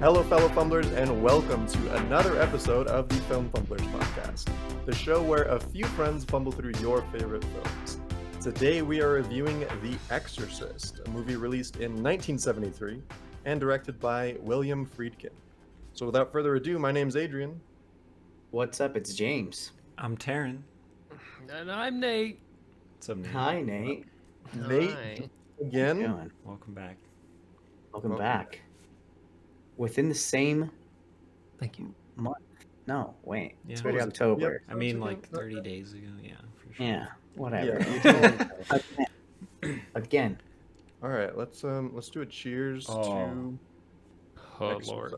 Hello, fellow Fumblers, and welcome to another episode of the Film Fumblers podcast, the show where a few friends fumble through your favorite films. Today we are reviewing The Exorcist, a movie released in 1973 and directed by William Friedkin. So without further ado, my name's Adrian. What's up? It's James. I'm Taryn. And I'm Nate. What's up, Nate? Hi, Nate. Nate, Hi. again. How you doing? Welcome back. Welcome back. Within the same Thank you. month. No, wait. Yeah. It's already October. Yep. I mean, like 30 days ago. Yeah, for sure. Yeah, whatever. Yeah. Again. All right, let's do a cheers to Oh, Exorcist. Lord.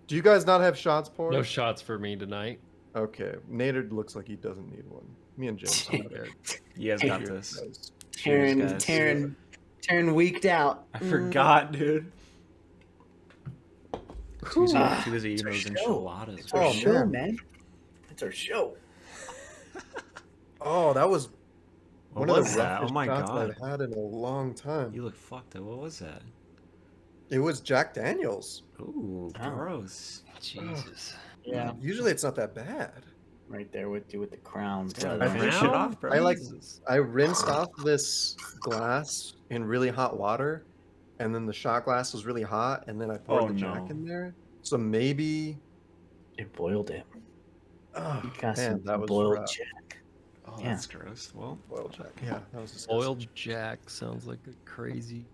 Do you guys not have shots poured? No shots for me tonight. Okay, Nader looks like he doesn't need one. Me and James are good. You guys got Cheers, this. guys. Cheers, guys. Taryn weeked out. I forgot, dude. Too Ah, busy eating it's our those show. enchiladas. It's our Oh, show, man. man. It's our show. Oh, that was What one of was the that? roughest Oh my shots God. I've had in a long time. You look fucked up. What was that? It was Jack Daniels. Ooh, Oh. gross. Jesus. Yeah. Usually it's not that bad. Right there with you with the crowns. Yeah, I finish think- it off, bro. I like- Jesus. I rinsed off this glass in really hot water, and then the shot glass was really hot, and then I poured Oh, the Jack no. in there. So maybe. It boiled it. Oh, You got man, some that was boiled rough. Jack. Oh, Yeah. that's gross. Well, Boiled Jack. Yeah, that was disgusting. Oiled Jack sounds like a crazy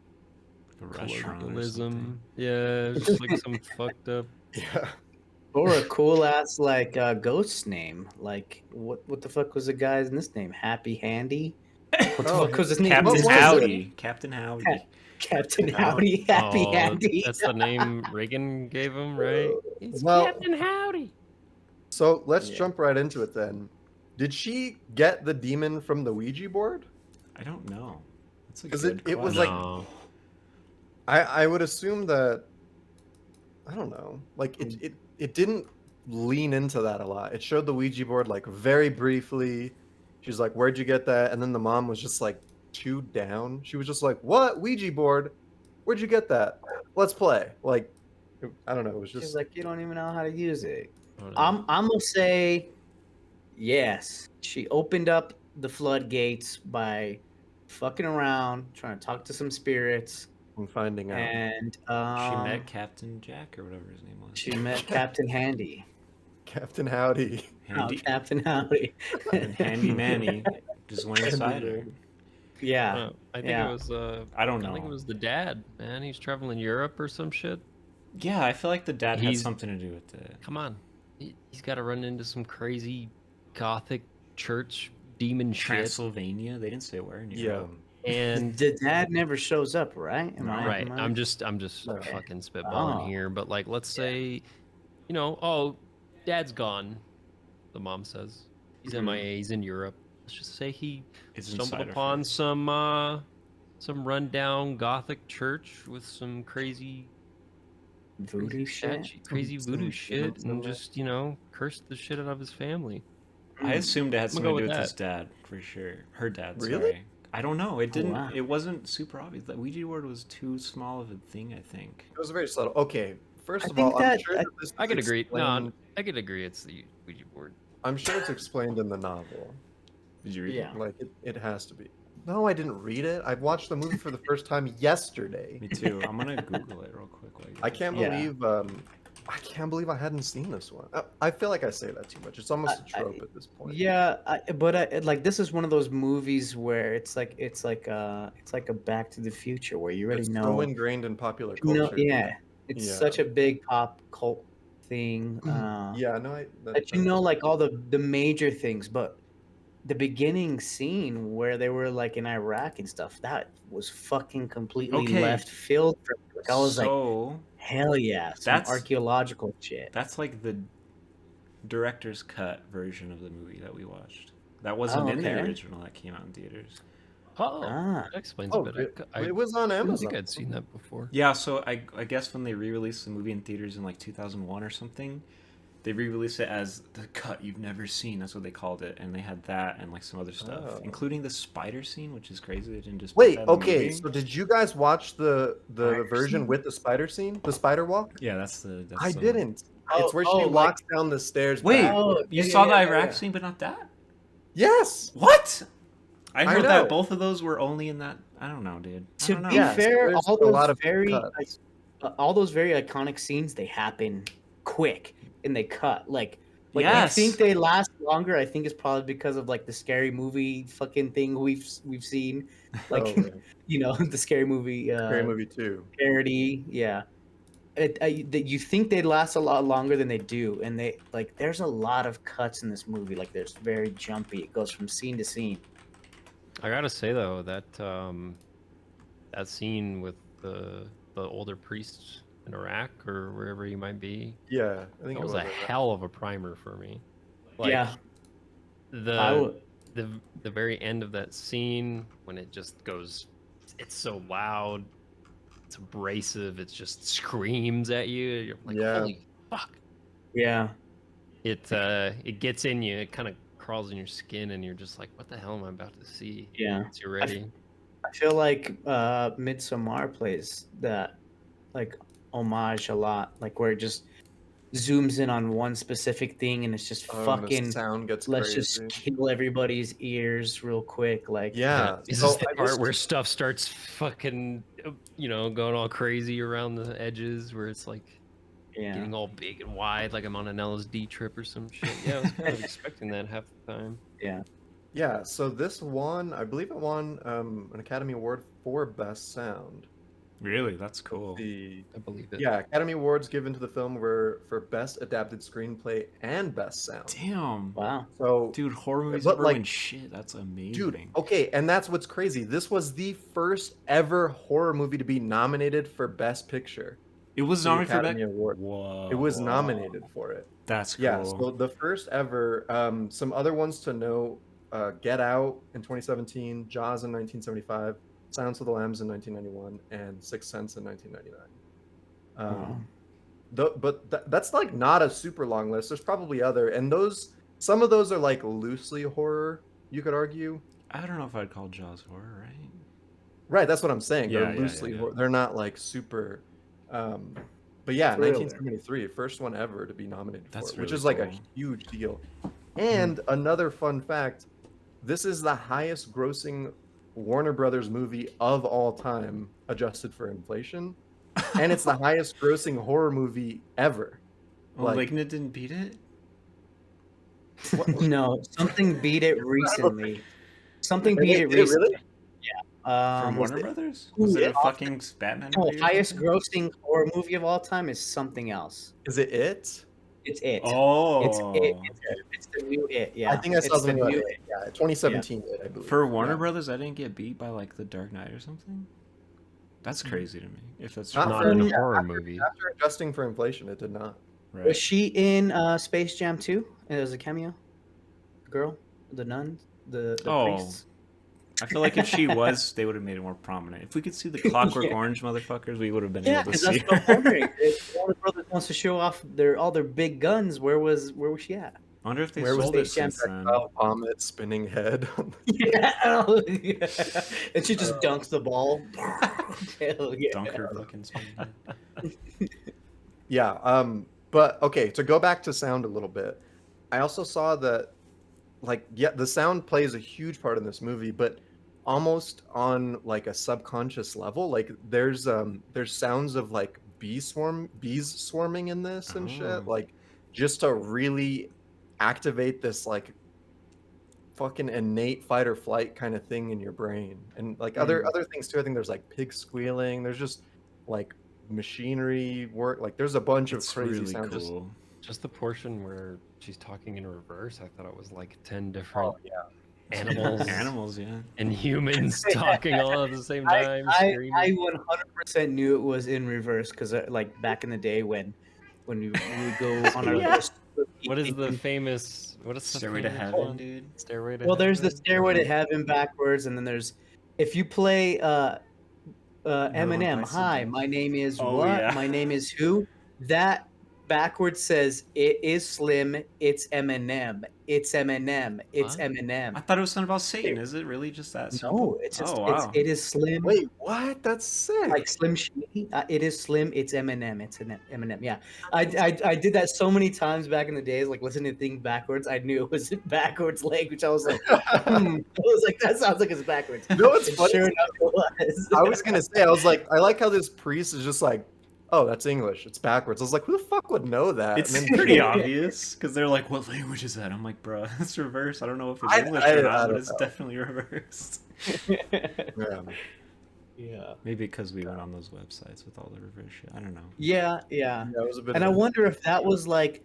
a restaurant or something. colloquialism. Yeah, it's just like some fucked up. Yeah. Or a cool ass like ghost name. Like what the fuck was the guy's in this name? Happy Handy? What the Oh, fuck was his name? Captain What was it? Howdy. Captain Howdy. Captain Howdy, Happy Oh, Handy. that's the name Reagan gave him, right? It's Well- Captain Howdy. So let's Yeah. jump right into it then. Did she get the demon from the Ouija board? I don't know. That's a 'Cause good it was question. like- No. I would assume that. I don't know. Like it didn't lean into that a lot. It showed the Ouija board like very briefly. She's like, "Where'd you get that?" And then the mom was just like 2 down. She was just like, "What Ouija board? Where'd you get that? Let's play." Like, I don't know. It was She's just like, you don't even know how to use it. I don't know. I'm gonna say yes. She opened up the floodgates by fucking around, trying to talk to some spirits, finding out. and She met Captain Jack or whatever his name was. she met Captain Handy. Captain Howdy. Handy, Captain Howdy. and Handy Manny just went inside her. Yeah. I think yeah. it was I don't I think it know. was the dad, man. He's traveling Europe or some shit. Yeah, I feel like the dad had He's- something to do with it. Come on. He's got to run into some crazy gothic church demon shit. Transylvania? They didn't say where in Yeah. Europe. And The dad never shows up, right? right, am I- I'm just Okay. fucking spitballing Oh. here, but like let's say, you know, oh, dad's gone. The mom says he's Mhm. MIA, he's in Europe. Let's just say he It's stumbled inside her upon face. some rundown gothic church with some crazy voodoo shit. crazy Some- voodoo some- shit, some- and just, you know, cursed the shit out of his family. I assumed it had I'm something gonna to do go with with his dad, for sure. Her dad, Really? sorry. I don't know. It didn't. wow. It wasn't super obvious. That Ouija board was too small of a thing, I think. It was very subtle. Okay, first I of all, think I'm that- sure that this I is could agree. No, explained- I could agree. It's the Ouija board. I'm sure it's explained in the novel. Did you read Yeah. Like it has to be. No, I didn't read it. I watched the movie for the first time yesterday. it? Me too. I'm gonna Google it real quick. While you I guys- can't Yeah. believe I can't believe I hadn't seen this one. I feel like I say that too much. It's almost a trope at this point. Yeah, but like this is one of those movies where it's like a Back to the Future where you already It's know. so ingrained in popular you know- culture. yeah, it's Yeah. such a big pop cult thing. Yeah, no, That you know, like all the major things, but the beginning scene where they were like in Iraq and stuff, that was fucking completely Okay. left field. Like I was like, so hell yeah, some That's- archaeological shit. that's like the director's cut version of the movie that we watched. That wasn't Oh, in the okay. original that came out in theaters. Oh, Ah. that explains Oh, a bit. it was on I don't Amazon. think I'd seen that before. Yeah, so I guess when they re-released the movie in theaters in like 2001 or something, They re-released it as the cut you've never seen. That's what they called it, and they had that and like some other stuff, Oh. including the spider scene, which is crazy. They didn't just put Wait, that in the okay. movie. So did you guys watch the Spider version scene? with the spider scene, the spider walk? Yeah, that's the. I the- didn't. Oh, It's where oh, she like- walks down the stairs. Wait, backwards. you yeah, saw yeah, the yeah, Iraq yeah. scene, but not that. Yes. What? I I heard that know. both of those were only in that. I don't know, dude. I To don't know. be Yeah, so fair, there's all a those lot of very cuts. all those very iconic scenes, they happen quick and they cut. Like Yes. I think they last longer. I think it's probably because of like the scary movie fucking thing we've seen, like Oh, right. you know, the scary movie Scary movie 2. parody. Yeah, that you think they'd last a lot longer than they do, and they like. There's a lot of cuts in this movie. Like there's very jumpy. It goes from scene to scene. I gotta say though that that scene with the older priests in Iraq or wherever he might be, Yeah, I think that it was was a like that. hell of a primer for me. Like, Yeah, the the very end of that scene when it just goes, it's so loud, it's abrasive, it just screams at you. You're like, Yeah. holy fuck! yeah. It gets in you. It kind of crawls in your skin, and you're just like, what the hell am I about to see? Yeah. Once you're ready. I feel like Midsommar plays that like homage a lot, like where it just zooms in on one specific thing and it's just Oh, and fucking the sound gets let's crazy. just kill everybody's ears real quick. Like Yeah. Is So this the I part just- where stuff starts fucking, going all crazy around the edges, where it's like yeah. getting all big and wide, like I'm on an LSD trip or some shit? Yeah, I was kind of expecting that half the time. Yeah, so this won, I believe it won an Academy Award for Best Sound. Really, that's cool. The I believe it. Yeah, Academy Awards given to the film were for Best Adapted Screenplay and Best Sound. Damn. Wow. So, Dude, horror movies But, ever like- win shit. That's amazing. dude, okay, and that's what's crazy. This was the first ever horror movie to be nominated for Best Picture. It was the nominated for Academy that. Award. Whoa. It was nominated for it. That's cool. Yeah, so the first ever. Some other ones to know: Get Out in 2017, Jaws in 1975, Silence of the Lambs in 1991, and Sixth Sense in 1999. Wow. That's like not a super long list. There's probably other, and some of those are like loosely horror. You could argue. I don't know if I'd call Jaws horror, right? Right, that's what I'm saying. Yeah, They're yeah, loosely yeah. horror. They're not like super. But yeah, Thriller. 1973, first one ever to be nominated That's for it, which really is like a cool. huge deal. And another fun fact: this is the highest grossing Warner Brothers movie of all time, adjusted for inflation, and it's the highest grossing horror movie ever. Oh, like- Malignant didn't beat it? No, something beat it recently. Something Did beat it it really? recently. From Was Warner it- Brothers? Ooh, Was it yeah, a fucking Batman no, movie? or highest something? grossing horror movie of all time is something else. Is it it? It's it. Oh. It's it. It's the new it. Yeah. I think I saw It's the something about new it. Yeah, 2017 it, I believe. For Warner Yeah. Brothers, I didn't get beat by like The Dark Knight or something? That's crazy to me. If that's Not true. Not for in me. a horror movie. After adjusting for inflation, it did not. Was Right. she in Space Jam 2? And it was a cameo. The girl, the nun, the Oh. priests. I feel like if she was, they would have made it more prominent. If we could see the Clockwork Yeah. Orange motherfuckers, we would have been Yeah, able to because see that's what her. I'm wondering. If Warner Brothers wants to show off all their big guns, where was she at? I wonder if they Where was sold it Space Jam since then. Vomit, spinning head. Yeah. And she just dunks the ball. Hell yeah. Dunk her fucking spin. Yeah, but okay, to go back to sound a little bit, I also saw that, like, yeah, the sound plays a huge part in this movie, but almost on like a subconscious level. Like, there's sounds of like bees swarming in this and Oh. shit, like, just to really activate this like fucking innate fight or flight kind of thing in your brain, and like other things too. I think there's like pigs squealing. There's just like machinery work. Like, there's a bunch It's of crazy really sounds. Just- cool. Just the portion where she's talking in reverse, I thought it was like 10 different Oh yeah. animals Animals, yeah. and humans talking all at the same time. I screaming. 100% knew it was in reverse because like back in the day when we would go on our Yeah. What is the famous? What is the Stairway to famous Heaven, one? dude. Stairway to Well, there's the Heaven? Stairway to Heaven backwards, and then there's if you play Eminem. by Hi, Sentence. my name is Oh, what? yeah. My name is who? That backwards says it is Slim, it's Eminem, it's Eminem, it's What? Eminem. I thought it was something about Satan. Is it really just that simple? No, it's just Oh wow. it is Slim. Wait, what? That's sick. Like Slim Shady. It is Slim. It's Eminem. It's an Eminem. Yeah, I did that so many times back in the days, like listening to things backwards. I knew it was backwards language. I was like, I was like, that sounds like it's backwards. No, it's And funny. sure enough, it was. I was gonna say, I was like, I like how this priest is just like, oh, that's English. It's backwards. I was like, who the fuck would know that? It's And then- pretty obvious because they're like, "What language is that?" I'm like, "Bro, it's reversed. I don't know if it's I- English I or not, don't but it's know. definitely reversed." Yeah. Yeah. Maybe because we went on those websites with all the reverse shit. I don't know. Yeah. Yeah, it was a bit. And I of a- wonder if that was like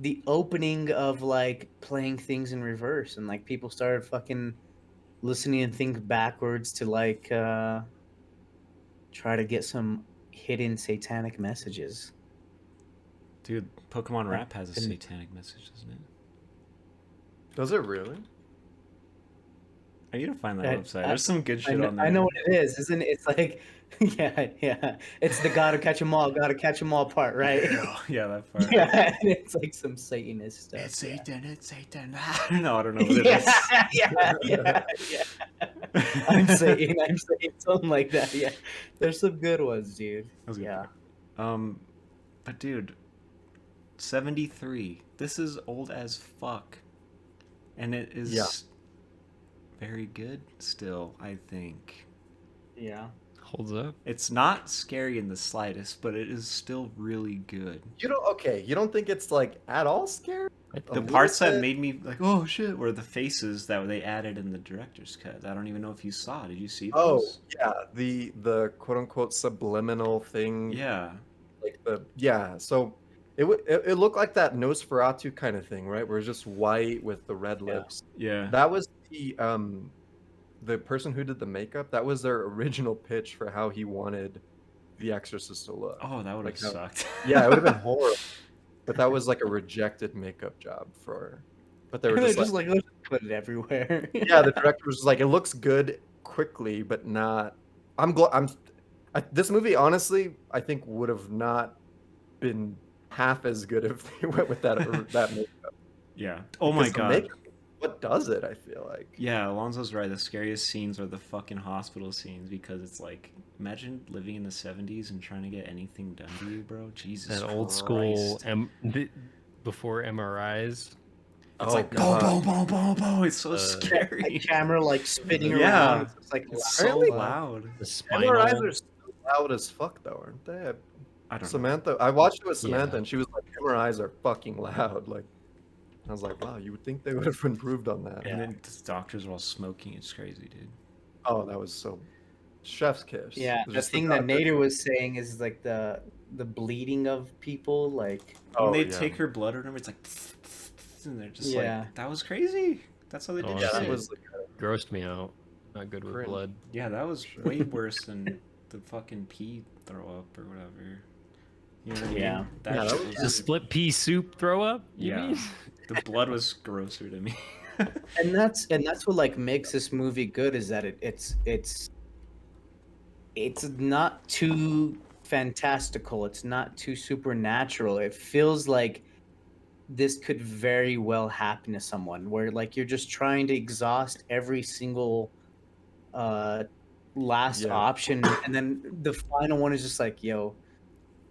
the opening of like playing things in reverse, and like people started fucking listening and things backwards to like try to get some hidden satanic messages. Dude, Pokemon Rap has a And- satanic message, doesn't it? Does it really? I need to find that I- website. I- There's some good shit on there. I know what it is, isn't it? It's like, yeah. It's the gotta catch 'em all part, right? Yeah, that part. Yeah, and it's like some Satanist stuff. It's yeah. Satan, it's Satan. No, I don't know what it is. Yeah. I'm saying something like that. Yeah, there's some good ones, dude. That was a good Yeah. part. But dude, 73. This is old as fuck, and it is Yeah. very good still. I think Yeah. Holds up. it's not scary in the slightest, but it is still really good. You don't. Okay, you don't think it's like at all scary? I A The little parts that bit? made me like, oh shit, were the faces that they added in the director's cut. I don't even know if you saw. Did you see Oh those? yeah, the quote unquote subliminal thing. Yeah. Like So it looked like that Nosferatu kind of thing, right? Where it's just white with the red Yeah. lips. Yeah. That was the person who did the makeup. That was their original pitch for how he wanted the Exorcist to look. Oh, that would have Like how- sucked. Yeah, it would have been horrible. But that was like a rejected makeup job for. But they were They're just, like, let's put it everywhere. yeah, the director was just like, it looks good quickly, but not. This movie, honestly, I think would have not been half as good if they went with that makeup. Yeah. Oh my Because the god. makeup, what does it? I feel like. Yeah, Alonso's right. The scariest scenes are the fucking hospital scenes because it's like, imagine living in the 70s and trying to get anything done to you, bro. Jesus That old school Christ. before MRIs. It's Oh, like, God. boom, boom, boom, boom, boom. It's so Uh, scary. Like camera like spinning Yeah. around. It's like It's so Apparently- loud. The spinal. MRIs are so loud as fuck, though, aren't they? I don't know. Samantha, I watched it with Samantha, Yeah. and she was like, "MRIs are fucking loud." Like, I was like, "Wow, you would think they would have improved on that." And then the doctors are all smoking. It's crazy, dude. Oh, that was so chef's kiss. Yeah, the Just thing that doctor- Nader was saying is like the bleeding of people, like Oh, when they yeah. take her blood or whatever, it's like, and they're just Yeah. like, that was crazy. That's how they did Oh, Yeah, shit. that was like, Grossed me out. Not good with Cringe. blood. Yeah, that was way worse than the fucking pea throw up or whatever. You know what I mean? Yeah. That, Yeah, shit that was, The split pea soup throw up? You Yeah. mean? the blood was grosser to me. and that's what like makes this movie good is that it's not too fantastical, it's not too supernatural. It feels like this could very well happen to someone where like you're just trying to exhaust every single last Yeah. option, and then the final one is just like, yo,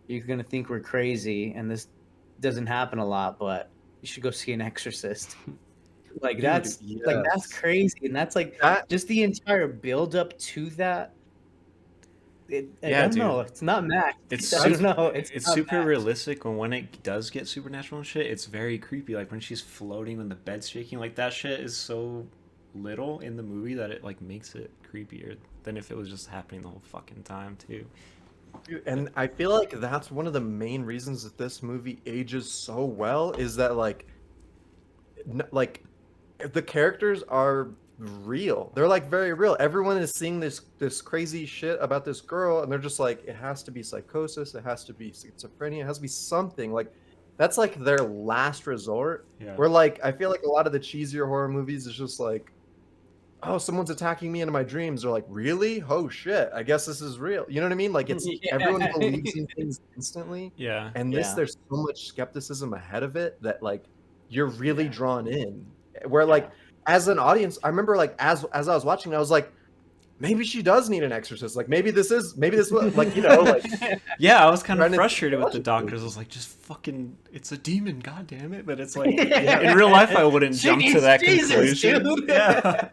you're gonna think we're crazy, and this doesn't happen a lot, but you should go see an Exorcist. Like Dude, that's yes. crazy, and that's like that. just the entire build up to that. I Yeah, don't dude. know. It's not Mac. It's I don't know. It's not super matched. realistic, and when it does get supernatural and shit, it's very creepy. Like when she's floating and the bed's shaking, like that shit is so little in the movie that it like makes it creepier than if it was just happening the whole fucking time too. Dude, and I feel like that's one of the main reasons that this movie ages so well is that like the characters are real. They're like very real. Everyone is seeing this crazy shit about this girl, and they're just like, it has to be psychosis, it has to be schizophrenia, it has to be something. Like that's like their last resort. Yeah. Where like I feel like a lot of the cheesier horror movies is just like, oh, someone's attacking me in my dreams. They're like, really? Oh shit! I guess this is real. You know what I mean? Like it's everyone believes in things instantly, Yeah. and this Yeah. there's so much skepticism ahead of it that like you're really drawn in. Where like as an audience, I remember like as I was watching, I was like, maybe she does need an exorcist. Like maybe this like like Yeah, I was kind of trying to frustrated with the logically. doctors. I was like, just fucking, it's a demon, god damn it. But it's like, in real life, I wouldn't She jump to needs that Jesus, conclusion. dude. Yeah.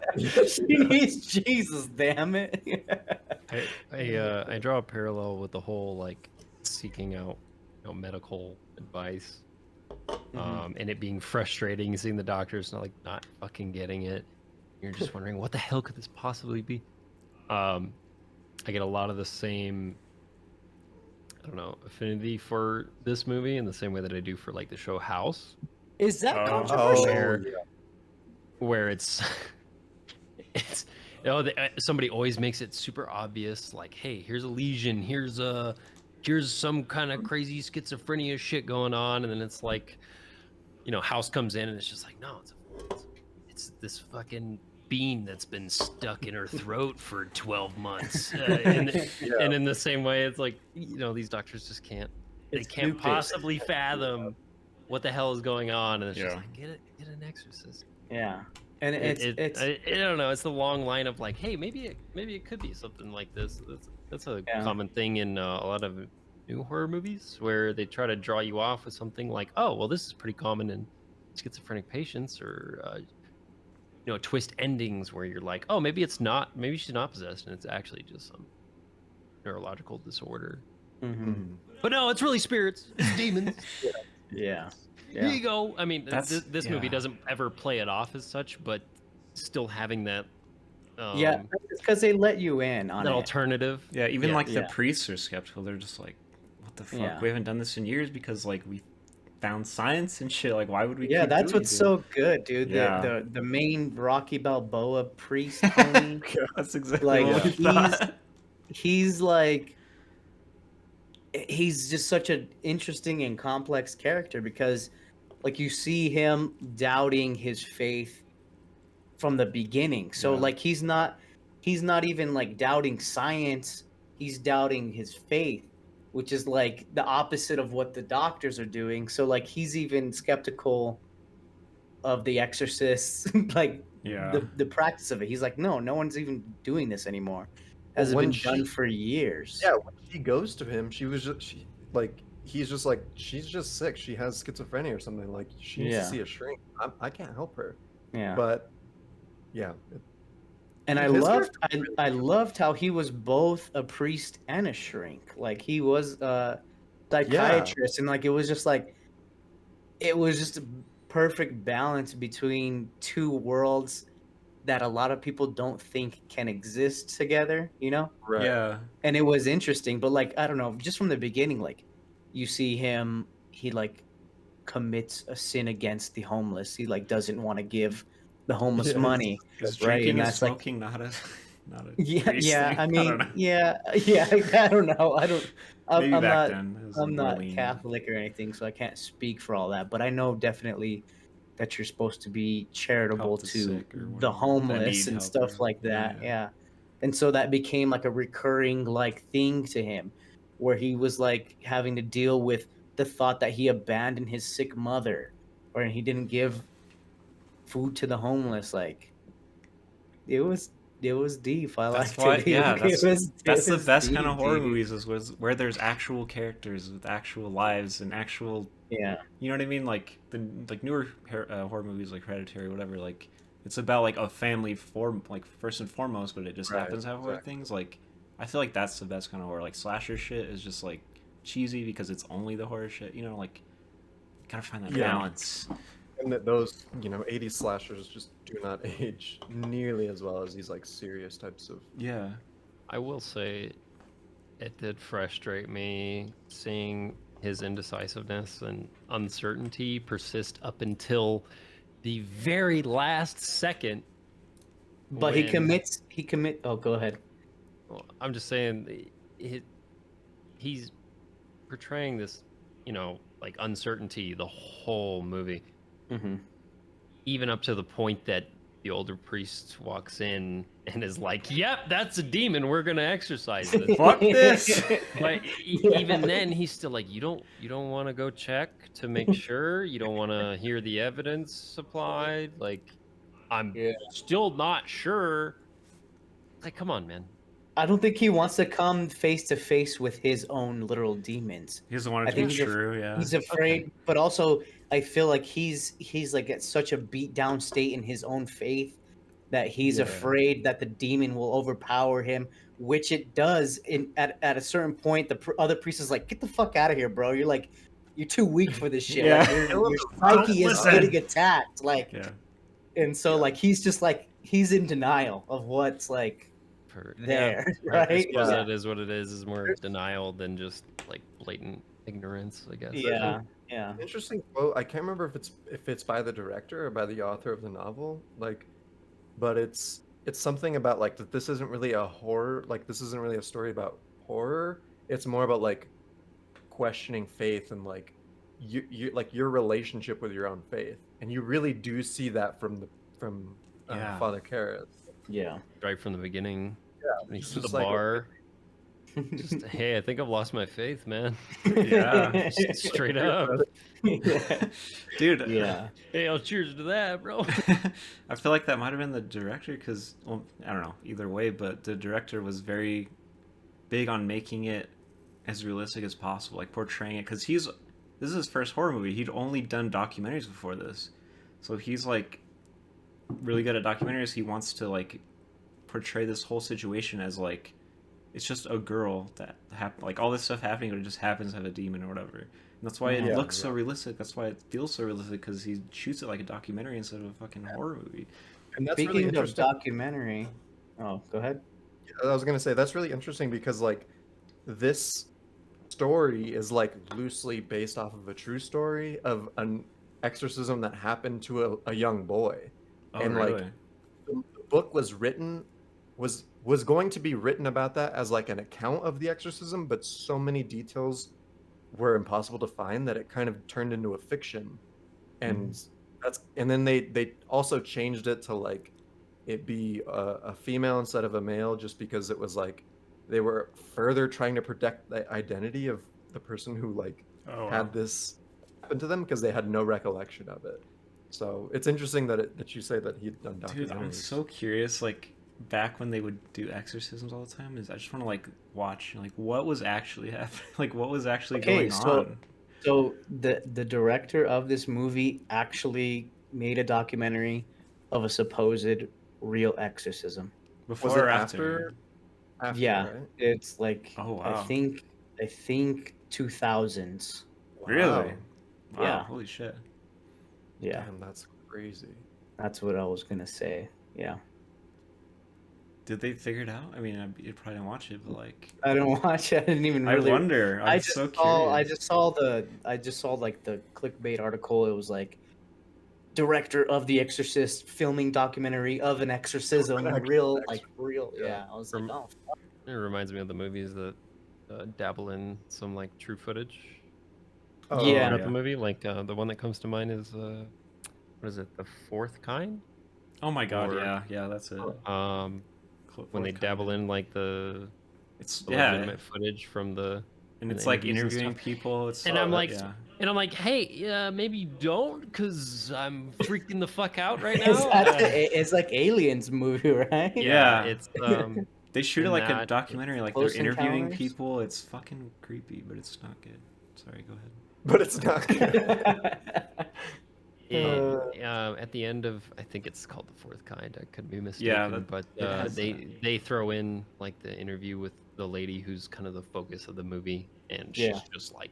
She needs Jesus, damn it. I draw a parallel with the whole like seeking out medical advice, and it being frustrating seeing the doctors not fucking getting it. You're just wondering what the hell could this possibly be. I get a lot of the same, I don't know, affinity for this movie in the same way that I do for like the show House, Is that Oh. controversial? where it's somebody always makes it super obvious, like, hey, here's a lesion, here's some kind of crazy schizophrenia shit going on, and then it's like, House comes in and it's just like, no, it's this fucking bean that's been stuck in her throat for 12 months. And in the same way, it's like, these doctors just can't Stupid. possibly fathom what the hell is going on. And it's just Yeah. like, get an exorcist. Yeah. And it's I don't know. It's the long line of like, hey, maybe it could be something like this. That's a common thing in a lot of new horror movies where they try to draw you off with something like, oh, well, this is pretty common in schizophrenic patients, or twist endings where you're like, oh, maybe she's not possessed and it's actually just some neurological disorder. But no, it's really spirits, it's demons. yeah. Here you go. I mean, That's- this movie doesn't ever play it off as such, but still having that Yeah, it's because they let you in on that it. alternative. Yeah, even like the Yeah. priests are skeptical. They're just like, what the fuck? Yeah. We haven't done this in years because like we found science and shit. Like, why would we Yeah, keep that's doing what's it? so good, dude. Yeah. The main Rocky Balboa priest, homie, That's exactly like what I thought. he's like, he's just such an interesting and complex character because, like, you see him doubting his faith from the beginning. So Yeah. like he's not even like doubting science. He's doubting his faith, which is like the opposite of what the doctors are doing. So like he's even skeptical of the Exorcist, like Yeah. the practice of it. He's like, no one's even doing this anymore. Well, Hasn't when been done she- for years. Yeah, when she goes to him, he's just like, she's just sick. She has schizophrenia or something. Like she needs Yeah. to see a shrink. I can't help her. Yeah. But yeah, And His I loved how he was both a priest and a shrink. Like he was a psychiatrist, and like it was just a perfect balance between two worlds that a lot of people don't think can exist together, right. Yeah. And it was interesting, but like I don't know, just from the beginning, like you see him, he like commits a sin against the homeless. He like doesn't want to give the homeless Yes. money. Is Right, drinking and and that's like- smoking not a Yeah, priest yeah. thing? I don't mean, know. yeah. I don't know. Maybe I'm back not. then it was I'm more not lenient. Catholic or anything, so I can't speak for all that. But I know definitely that you're supposed to be charitable Help the to sick or the whatever, that homeless need and help stuff or- like that. yeah. Yeah. And so that became like a recurring like thing to him, where he was like having to deal with the thought that he abandoned his sick mother, or he didn't give food to the homeless. Like it was deep. I That's liked why, it. yeah, It that's was- that's it the was best kind of deep, horror dude. movies is where there's actual characters with actual lives and actual, Yeah. you know what I mean? Like the newer horror movies like Hereditary, whatever. Like it's about like a family like first and foremost, but it just Right, happens to have other exactly. things. Like I feel like that's the best kind of horror. Like slasher shit is just like cheesy because it's only the horror shit. You know, like you gotta find that Yeah. balance. And that those 80s slashers just do not age nearly as well as these like serious types of. Yeah. I will say it did frustrate me seeing his indecisiveness and uncertainty persist up until the very last second. But he when- commit. Oh, go ahead. Well, I'm just saying he's portraying this, like uncertainty the whole movie, Mm-hmm. even up to the point that the older priest walks in and is like, "Yep, that's a demon. We're gonna exorcise it." Fuck this. But even then, he's still like, "You don't want to go check to make sure. You don't want to hear the evidence supplied. Like, I'm Yeah. still not sure." Like, come on, man. I don't think he wants to come face to face with his own literal demons. He doesn't want I it to be think true. Yeah. He's afraid, but also I feel like he's like at such a beat down state in his own faith that he's Yeah. afraid that the demon will overpower him, which it does. At a certain point, the other priest is like, "Get the fuck out of here, bro! You're too weak for this shit. Like Yeah. your psyche is Listen. getting attacked." Like, Yeah. and so like he's just like he's in denial of what's like there, I right? suppose Yeah. that is what it is more denial than just like blatant ignorance, I guess. Yeah, yeah. Interesting quote. I can't remember if it's by the director or by the author of the novel. Like, but it's something about like that. This isn't really a horror. Like, this isn't really a story about horror. It's more about like questioning faith and like you like your relationship with your own faith. And you really do see that from Yeah. Father Karras. Yeah. Right from the beginning. Yeah, When he's it's at the just like- bar. Just, hey, I think I've lost my faith, man. Yeah. Just straight up. Dude. Yeah. Hey, I'll cheers to that, bro. I feel like that might have been the director because, well, I don't know, either way, but the director was very big on making it as realistic as possible, like portraying it, because this is his first horror movie. He'd only done documentaries before this. So he's like really good at documentaries. He wants to like portray this whole situation as like it's just a girl that like all this stuff happening, but it just happens to have a demon or whatever. And that's why it Yeah, looks so yeah. realistic. That's why it feels so realistic, because he shoots it like a documentary instead of a fucking horror movie. And that's really Speaking of interesting. documentary, oh, go ahead. I was gonna say that's really interesting because like this story is like loosely based off of a true story of an exorcism that happened to a young boy. Oh, And, like, really? The book was written was going to be written about that as like an account of the exorcism, but so many details were impossible to find that it kind of turned into a fiction. And and then they also changed it to like it be a female instead of a male, just because it was like they were further trying to protect the identity of the person who like Oh, wow. had this happen to them, because they had no recollection of it. So it's interesting that you say that he'd done documentaries. Dude, I'm so curious. Like back when they would do exorcisms all the time, I just want to like watch like what was actually happening, like what was actually going on. So the director of this movie actually made a documentary of a supposed real exorcism. Before Was it or after? after, Yeah, right? it's like Oh, wow. I think 2000s. Really? Wow. Wow, Yeah. holy shit. Yeah, Damn, that's crazy. that's what I was gonna say. Yeah, Did they figure it out? I mean, you probably didn't watch it, but like, I didn't watch it. I didn't even really. I wonder. I'm so curious. I just saw like the clickbait article. It was like director of The Exorcist filming documentary of an exorcism, real. Yeah, I was like, From- oh, It reminds me of the movies that dabble in some like true footage. Oh, Yeah. Throughout the movie, like the one that comes to mind is what is it, The Fourth Kind? Oh my god, Or- yeah, that's it. When they dabble in like the It's legitimate footage from the and in it's the like interviews and interviewing stuff. people. It's And I'm like, yeah. and I'm like, hey, maybe don't, because I'm freaking the fuck out right it's, now. it's like Aliens movie, right? Yeah. It's They shoot it in like a that, documentary, like Close they're interviewing Encounters? people. It's fucking creepy, but it's not good. Sorry, go ahead. But it's not good. at the end of, I think it's called The Fourth Kind. I could be mistaken, Yeah, but it has they throw in like the interview with the lady who's kind of the focus of the movie, and she's Yeah. just like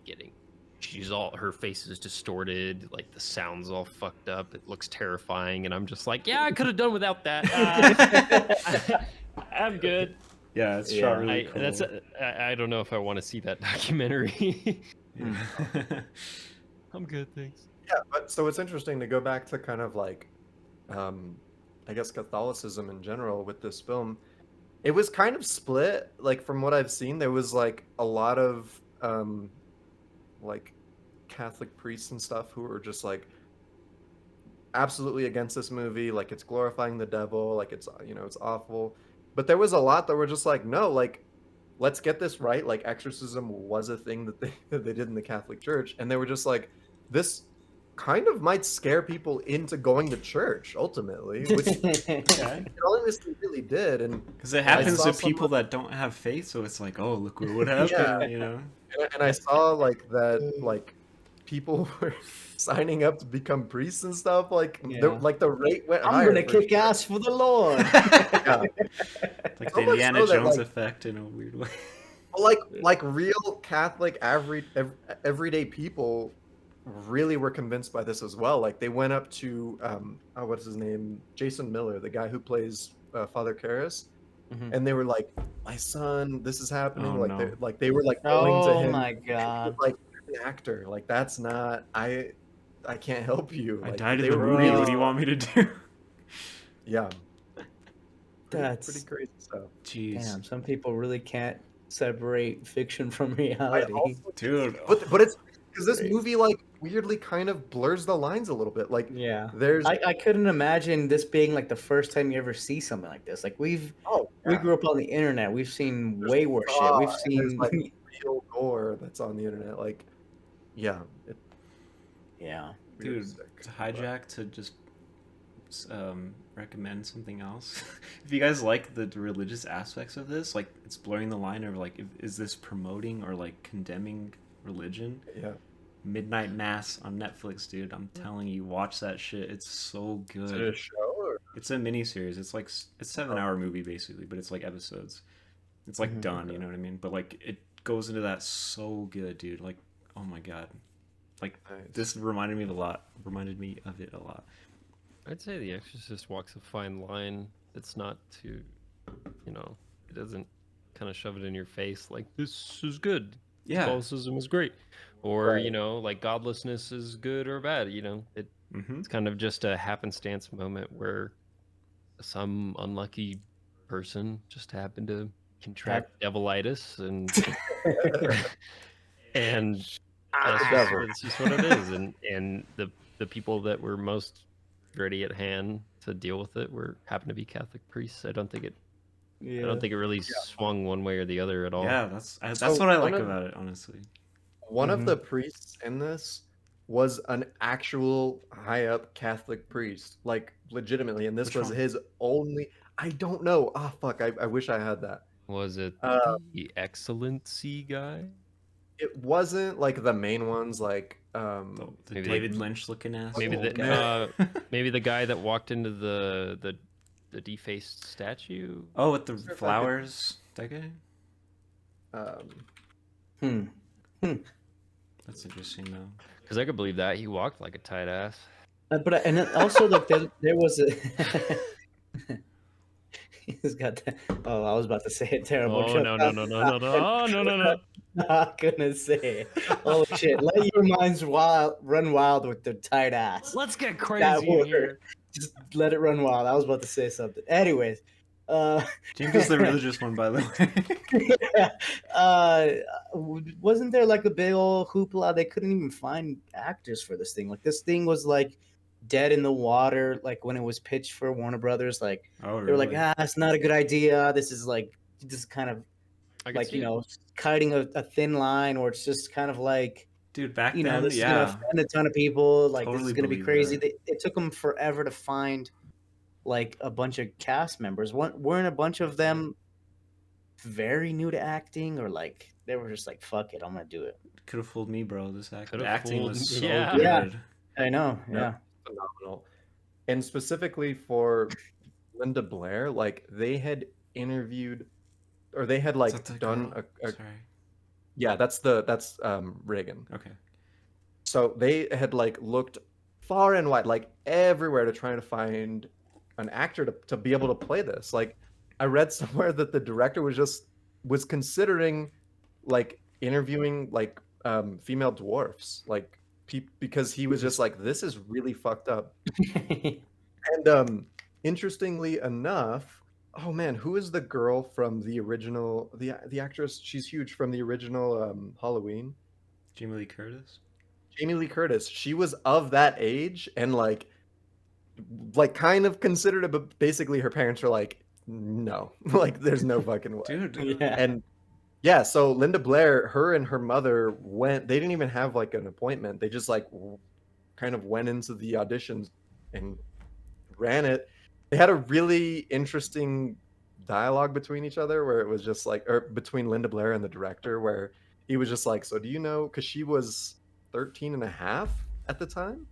her face is distorted, like the sound's all fucked up. It looks terrifying, and I'm just like, yeah, I could have done without that. I'm good. Yeah, it's Yeah, shot really cool. I don't know if I want to see that documentary. Yeah. I'm good, thanks. Yeah, but so it's interesting to go back to kind of like, I guess Catholicism in general with this film. It was kind of split. Like from what I've seen, there was like a lot of like Catholic priests and stuff who were just like absolutely against this movie. Like it's glorifying the devil. Like it's it's awful. But there was a lot that were just like, no, like let's get this right. Like exorcism was a thing that they that they did in the Catholic Church, and they were just like, this kind of might scare people into going to church ultimately, which Okay. it honestly really did. And Because it I happens saw to people that don't have faith, so it's like, oh, look what happened, Yeah. you know? and I saw like that like people were signing up to become priests and stuff. Like Yeah. like the rate went I'm higher. gonna for kick sure. ass for the Lord. Yeah. Like So the much Indiana so that, Jones like- effect in a weird way. Like real Catholic everyday people really were convinced by this as well. Like they went up to what's his name, Jason Miller, the guy who plays Father Karras, Mhm. and they were like, my son, this is happening. Oh, like no. they were like going to Oh him. my god. Like an actor, like that's not I can't help you. I Like died in they the were movie. really What do you want me to do? yeah. That's Pretty crazy stuff. Jeez. damn. Some people really can't separate fiction from I reality. also Dude. but it's because this Great. movie like weirdly kind of blurs the lines a little bit. Like Yeah. there's I couldn't imagine this being like the first time you ever see something like this. Like we yeah. grew up on the internet. We've seen There's way worse shit. We've and there's seen like real gore that's on the internet. Like yeah, yeah. really Dude, sick. to hijack to just recommend something else. If you guys like the religious aspects of this, like it's blurring the line of like, is this promoting or like condemning religion? Yeah. Midnight Mass on Netflix, dude. I'm telling you, watch that shit. It's so Is it good. a show or It's a miniseries. It's like it's 7-hour movie basically, but it's like episodes. It's like Mhm. done, you know what I mean? But like it goes into that so good, dude. Like, oh my god. Like nice. this reminded me of it a lot. I'd say The Exorcist walks a fine line. It's not too, it doesn't kind of shove it in your face like this is good. Yeah. Catholicism is great, or Right. like godlessness is good or bad. Mm-hmm. It's kind of just a happenstance moment where some unlucky person just happened to contract devilitis and and Ah, that's the just, devil. that's just what it is. And the people that were most ready at hand to deal with it happened to be Catholic priests. I don't think it really swung one way or the other at all. Yeah, that's So what I one like of- about it, honestly. One of Mhm. the priests in this was an actual high up Catholic priest, like legitimately, and this Which was one? his only. I don't know. Ah, fuck! I wish I had that. Was it the Excellency guy? It wasn't like the main ones, like The Maybe David Lynch looking ass. Maybe old the guy. maybe the guy that walked into the defaced statue. Oh, with the Is there like a- flowers. That guy. um, That's interesting though. Because I could believe that he walked like a tight ass. But and then also like there was a he's got that. Oh, I was about to say a terrible Oh joke. no no no no no no oh, no no no! Not gonna say it. Oh shit! Let your minds run wild with their tight ass. Let's get That crazy in word. here. Just let it run wild. I was about to say something. Anyways, James is the religious one, by the way. wasn't there like a big old hoopla? They couldn't even find actors for this thing. Like this thing was like dead in the water. Like when it was pitched for Warner Brothers, like Oh, they were like, really? it's not a good idea. This is kind of I could like see it. kiting a thin line, or it's just kind of like Dude, back this then, is gonna yeah. offend a ton of people. Like this Totally is gonna be believe crazy. that. It took them forever to find like a bunch of cast members. Weren't a bunch of them very new to acting, or like they were just like, fuck it, I'm gonna do it. Could have fooled me, bro. The Could've acting fooled was me, so yeah. good. Yeah. I know, No. yeah. phenomenal. And specifically for Linda Blair, like they had interviewed, or they had Is like that the done girl? a Sorry. yeah, that's Reagan. Okay. So they had like looked far and wide, like everywhere, to try to find an actor to be able to play this. Like I read somewhere that the director was considering like interviewing like female dwarfs, like because he was just like, this is really fucked up. And interestingly enough, oh man, who is the girl from the original, the actress? She's huge, from the original Halloween. Jamie Lee Curtis. Jamie Lee Curtis. She was of that age, and like like kind of considered it, but basically her parents were like, no, like there's no fucking way. Dude. Yeah. And yeah, so Linda Blair, her and her mother went. They didn't even have like an appointment. They just like kind of went into the auditions and ran it. They had a really interesting dialogue between each other where it was just like, or between Linda Blair and the director, where he was just like, so do you know, because she was 13 and a half at the time,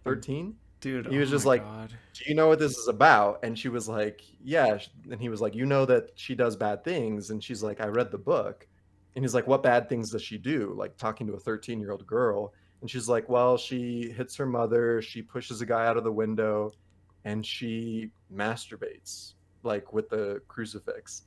13. Dude, He was oh just my like, God. do you know what this is about? And she was like, yeah. And he was like, you know that she does bad things. And she's like, I read the book. And he's like, what bad things does she do? Like talking to a 13-year-old girl. And she's like, well, she hits her mother, she pushes a guy out of the window, and she masturbates like with the crucifix.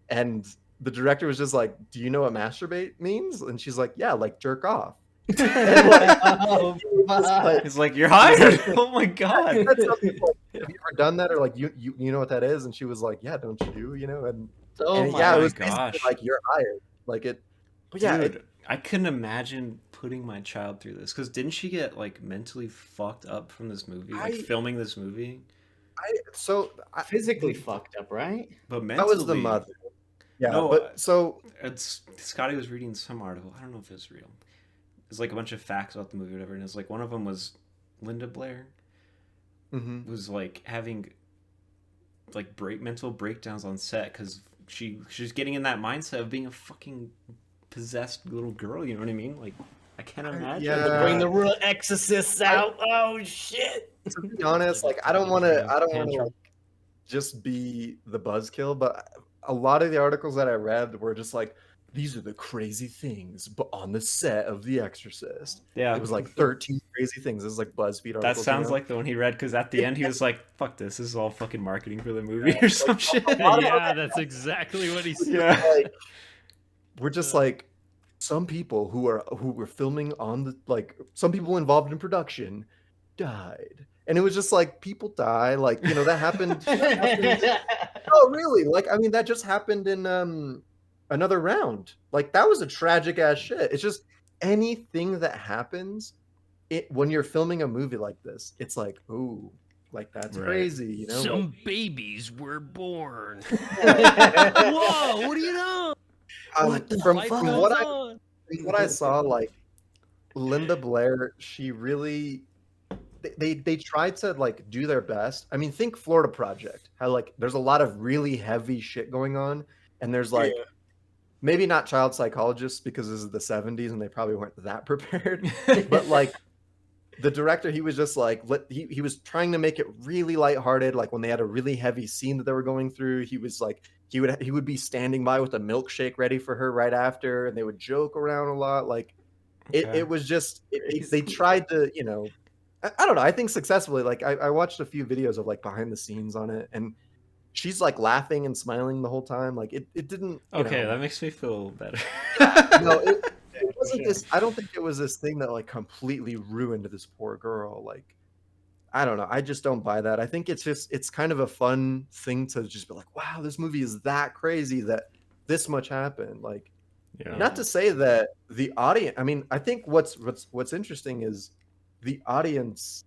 And the director was just like, do you know what masturbate means? And she's like, yeah, like jerk off. And like, Oh, fuck. He's like, you're hired. Oh my God. that's something like, have you ever done that? Or like, you know what that is? And she was like, yeah, don't you? You know, and, Oh and my yeah, it my was basically gosh. like, you're hired. Like it, but yeah, Dude, I couldn't imagine putting my child through this. Because didn't she get like mentally fucked up from this movie? Like filming this movie? Physically fucked up, right? But that mentally. was the mother. Yeah, No, but so It's Scotty was reading some article. I don't know if it's real. It's like a bunch of facts about the movie or whatever. And it's like one of them was Linda Blair mhm. was like having like mental breakdowns on set because she's getting in that mindset of being a fucking possessed little girl. You know what I mean? Like I can't imagine. yeah. Bring the real exorcists out. Oh shit. To be honest, like I don't want to like just be the buzzkill, but a lot of the articles that I read were just like, these are the crazy things, but on the set of The Exorcist. Yeah, It was like 13 crazy things. It was like BuzzFeed articles. that sounds like the one he read because at the end he was like, "Fuck this! This is all fucking marketing for the movie or some shit." Yeah, that's exactly what he said. Yeah. like, we're just like some people who were filming on the like some people involved in production died. And it was just like people die, like that happened. Oh, really? Like, I mean, that just happened in Another Round. Like, that was a tragic ass shit. It's just anything that happens when you're filming a movie like this, it's like, ooh, like that's Right. crazy, Some babies were born. Whoa, what do you know? What the from life from goes what on? what I saw, like Linda Blair, she really they tried to like do their best. I mean, think Florida Project. How like there's a lot of really heavy shit going on, and there's like maybe not child psychologists because this is the 70s and they probably weren't that prepared. But like the director, he was just like he was trying to make it really lighthearted. Like when they had a really heavy scene that they were going through, he was like he would be standing by with a milkshake ready for her right after, and they would joke around a lot. Like it was just they tried to I don't know. I think successfully. Like I watched a few videos of like behind the scenes on it, and she's like laughing and smiling the whole time. Like it didn't. Okay, that makes me feel better. No, it wasn't this. I don't think it was this thing that like completely ruined this poor girl. Like I don't know. I just don't buy that. I think it's kind of a fun thing to just be like, wow, this movie is that crazy that this much happened. Like, not to say that the audience. I mean, I think what's interesting is the audience's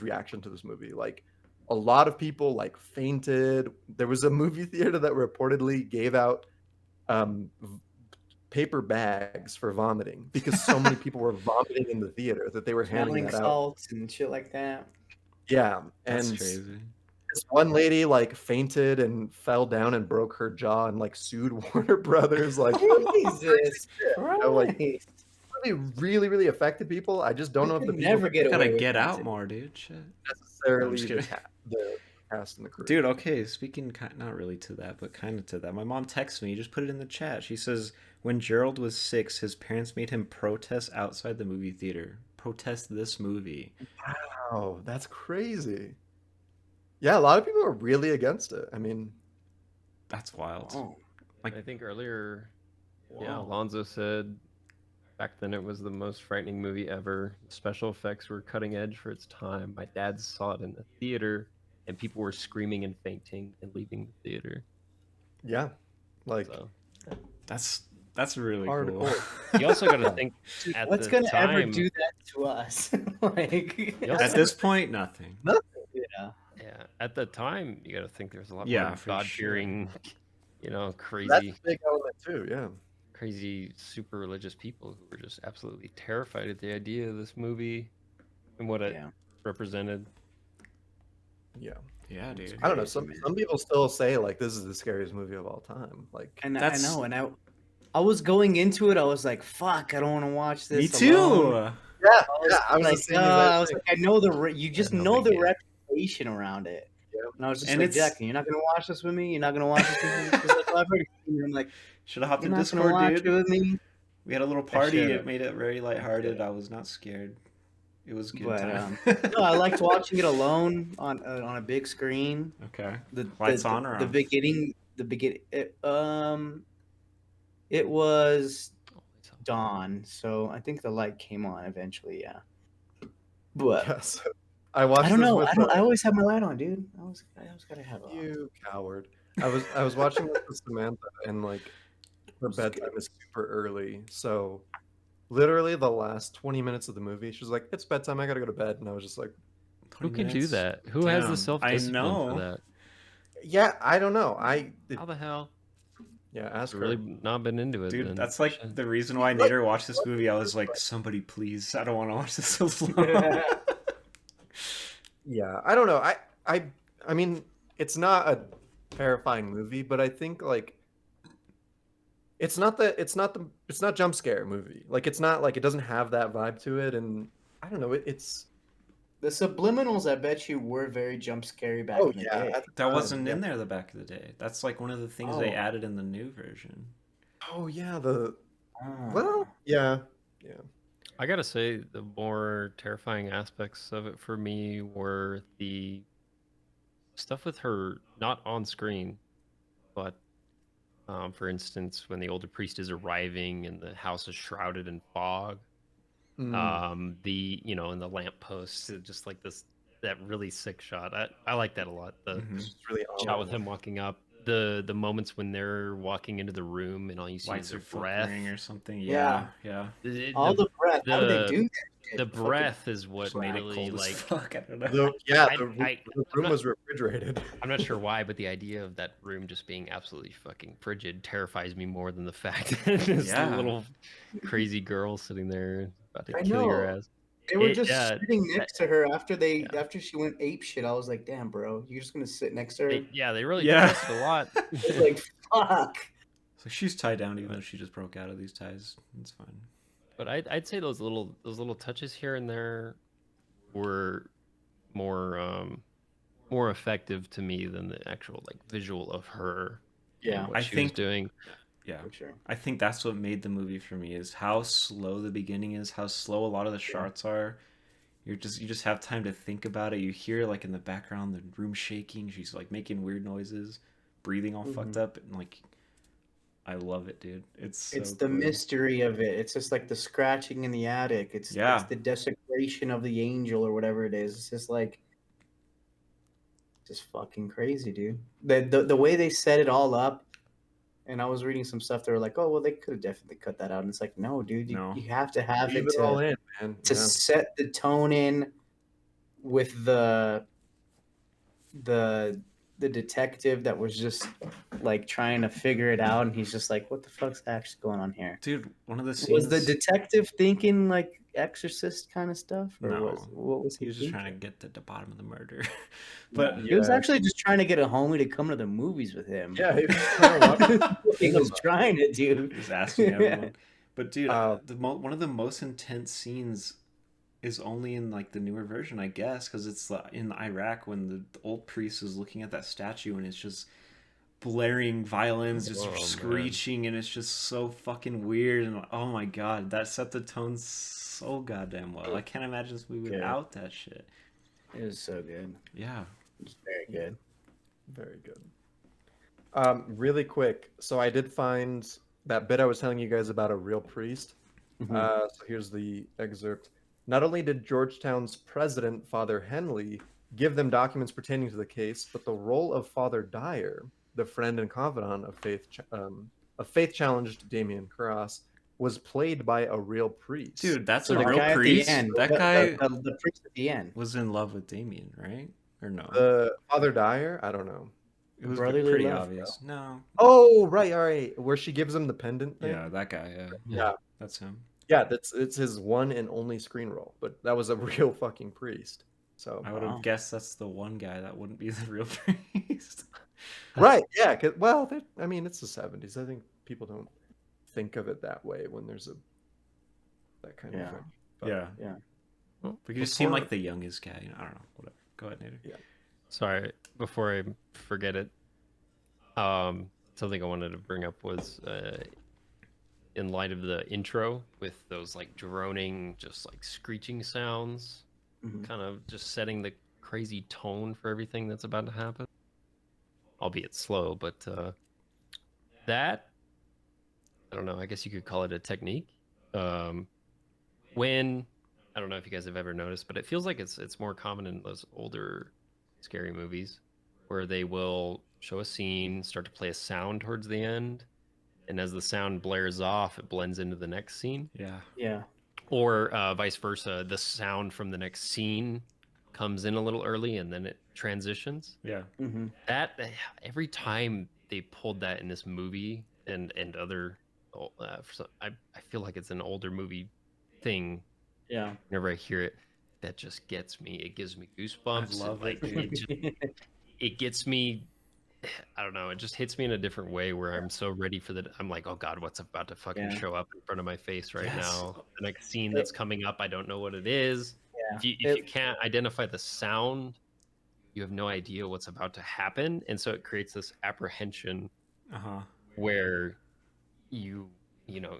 reaction to this movie. Like a lot of people like fainted. There was a movie theater that reportedly gave out paper bags for vomiting because so many people were vomiting in the theater that they were handing that out. Salts and shit like that. Yeah, That's and crazy. this one lady like fainted and fell down and broke her jaw and like sued Warner Brothers. Like Jesus like Christ. really, really affected people. I just don't know if the people never get away Gotta with get out it. more, dude. Shit. necessarily just kidding. the cast and the crew. Dude, okay, speaking not really to that, but kind of to that. My mom texted me, just put it in the chat. She says, when Gerald was 6, his parents made him protest outside the movie theater. Protest this movie. Wow, that's crazy. Yeah, a lot of people are really against it. I mean, That's wild. Oh. Like- I think earlier, Alonzo said back then it was the most frightening movie ever. Special effects were cutting edge for its time. My dad saw it in the theater, and people were screaming and fainting and leaving the theater. yeah, like So That's really cool. hardcore. you also got to think at What's the gonna time, ever do that to us? Like You also At this point, nothing. at the time, you got to think there's a lot Yeah, more for God-fearing, That's crazy, a big element too. Yeah. crazy, super religious people who were just absolutely terrified at the idea of this movie and what it Yeah. represented. Yeah. Yeah, dude. I don't know. Crazy, Some man. some people still say like this is the scariest movie of all time. Like And I That's- know, and I was going into it. I was like, "Fuck, I don't want to watch Me this too. alone." yeah, I was yeah. I was like, the same exact I was thing. like, I know you just no know big the deal. reputation around it. Yeah. And I was just And like, it's- Jack, you're not gonna watch this with me. You're not gonna watch this with me. She's like, well, I've already seen it. I'm like, Should have hopped you're in not gonna Discord, watch dude. it with me. We had a little party. should've. It made it very lighthearted. I was not scared. It was a good But time. no, I liked watching it alone on a big screen. Okay. The Lights on or the off? beginning. It was dawn, so I think the light came on eventually. Yeah. But Yeah, so I watched. I don't this know. with, I always have my light on, dude. I always gotta have it on. You coward. I was watching this with Samantha, and like her It's bedtime good. is super early. So literally the last 20 minutes of the movie, she's like, "It's bedtime. I gotta go to bed." And I was just like, Who 20 can do minutes? that? Who has the Damn, self-discipline I know. for that? "Yeah, I don't know. How the hell? Yeah, ask I've her." really not been into it. Dude, then. that's like Shit. the reason why I never watched this movie. I was like, somebody please, I don't want to watch this alone. Yeah, I don't know. I mean, it's not a terrifying movie, but I think like it's not jump scare movie. Like it's not like it doesn't have that vibe to it, and I don't know. It's The subliminals, I bet you, were very jump scary back oh in the yeah, day. at the That time, wasn't yeah. in there the back of the day. That's like one of the things they Oh. added in the new version. Oh yeah, the Ah. well, yeah. I gotta say, the more terrifying aspects of it for me were the stuff with her not on screen, but for instance, when the older priest is arriving and the house is shrouded in fog, the in the lamppost, just like that really sick shot. I like that a lot. The It's really shot with him walking up, the moments when they're walking into the room and all you see Lights is are their breath. flickering or something. Yeah. Yeah. All the breath. How did they the- do that? The shit? Fucking- breath is what Just made it really cold as like. fuck. I don't know. I- The I'm room not- was refrigerated. I'm not sure why, but the idea of that room just being absolutely fucking frigid terrifies me more than the fact that this Yeah. little crazy girl sitting there about to I kill your know. ass. They were It- just yeah, sitting next to her after yeah. after she went ape shit. I was like, damn, bro, you're just gonna sit next to her? They really Yeah. did this a lot. It's like, fuck. So she's tied down, even though she just broke out of these ties. It's fine. But I'd say those little touches here and there were more effective to me than the actual like visual of her. and Yeah, what I she think- was doing. Yeah. for sure. I think that's what made the movie for me is how slow the beginning is, how slow a lot of the shots are. You just have time to think about it. You hear like in the background the room shaking. She's like making weird noises, breathing all fucked up, and like I love it, dude. It's so It's the cool. mystery of it. It's just like the scratching in the attic. It's the desecration of the angel or whatever it is. It's just like just fucking crazy, dude. The way they set it all up, and I was reading some stuff. They were like, "Oh, well, they could have definitely cut that out." And it's like, no, dude, you, No. you have to have Leave it it all to in, man. to Yeah. set the tone in with the detective that was just like trying to figure it out, and he's just like, "What the fuck's actually going on here?" Dude, one of the scenes Was the detective thinking like Exorcist kind of stuff, or No. what was he he was just thinking? trying to get to the bottom of the murder. But He was Yeah. actually just trying to get a homie to come to the movies with him. Yeah, he was trying to watch That's what he was trying to do. he was asking everyone. But dude, Uh, one of the most intense scenes is only in like the newer version, I guess, because it's in Iraq when the old priest is looking at that statue and it's just blaring violins, just Oh, man. screeching, and it's just so fucking weird. And oh my god, that set the tone so goddamn well. I can't imagine this movie Yeah. without that shit. It was so good. Yeah. It was very good. Very good. Really quick. So I did find that bit I was telling you guys about a real priest. So here's the excerpt. Not only did Georgetown's president, Father Henley, give them documents pertaining to the case, but the role of Father Dyer, the friend and confidant of faith-challenged Damien Cross, was played by a real priest. Dude, that's So a the real guy priest. at the end, That guy the priest at the end. was in love with Damien, right? or no? Father Dyer? I don't know. It was Brotherly pretty love, obvious. No. Oh, right, all right. Where she gives him the pendant thing? Yeah, that guy. Yeah, Yeah. that's him. Yeah, it's his one and only screen role, but that was a real fucking priest. So I would Wow. have guessed that's the one guy that wouldn't be the real priest. right, yeah. Well, I mean, it's the 70s. I think people don't think of it that way when there's that kind of Yeah. thing. But, Yeah. Yeah. Well, But you just seem before- like the youngest guy. You know, I don't know. Whatever. Go ahead, Nader. Yeah. Sorry, before I forget it, something I wanted to bring up was in light of the intro with those like droning, just like screeching sounds, Mhm. kind of just setting the crazy tone for everything that's about to happen. Albeit slow, but that, I don't know, I guess you could call it a technique. When, I don't know if you guys have ever noticed, but it feels like it's more common in those older scary movies where they will show a scene, start to play a sound towards the end, and as the sound blares off, it blends into the next scene. Yeah. Yeah. Or vice versa, the sound from the next scene comes in a little early and then it transitions. Yeah. Mm-hmm. That every time they pulled that in this movie and other, I feel like it's an older movie thing. Yeah. Whenever I hear it, that just gets me. It gives me goosebumps. I love and, like, it, it gets me. I don't know. It just hits me in a different way where I'm so ready for the. I'm like, oh God, what's about to fucking Yeah. show up in front of my face right Yes. now? The next scene that's coming up, I don't know what it is. Yeah. If you can't identify the sound, you have no idea what's about to happen, and so it creates this apprehension Uh huh. where you know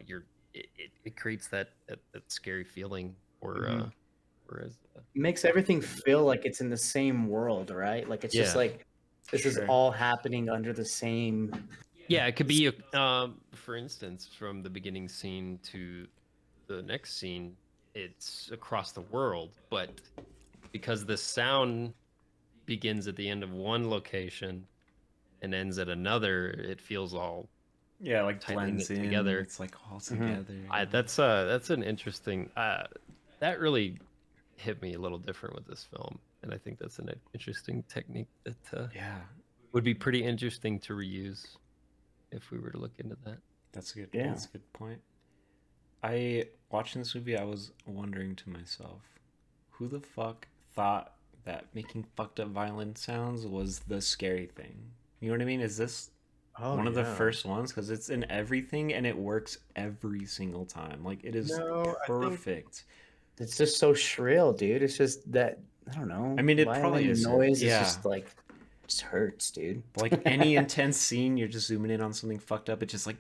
it creates that scary feeling. Or Mhm. whereas Makes everything feel like it's in the same world, right? Like it's just Yeah. like this is Sure. all happening under the same. yeah, it could be for instance, from the beginning scene to the next scene, it's across the world, but because the sound begins at the end of one location and ends at another, it feels all Yeah, like tightly blends knit in. together. It's like all together. That's an interesting that really hit me a little different with this film, and I think that's an interesting technique that Yeah, would be pretty interesting to reuse if we were to look into that. that's a good. Yeah. That's a good point. I watching this movie, I was wondering to myself, who the fuck thought that making fucked up violin sounds was the scary thing? You know what I mean? Is this one of the first ones? Because it's in everything and it works every single time. Like it is No, I think- perfect. It's just so shrill, dude. It's just that I don't know. I mean, it violin probably is. noise Yeah. is just like just hurts, dude. Like any intense scene, you're just zooming in on something fucked up. It's just like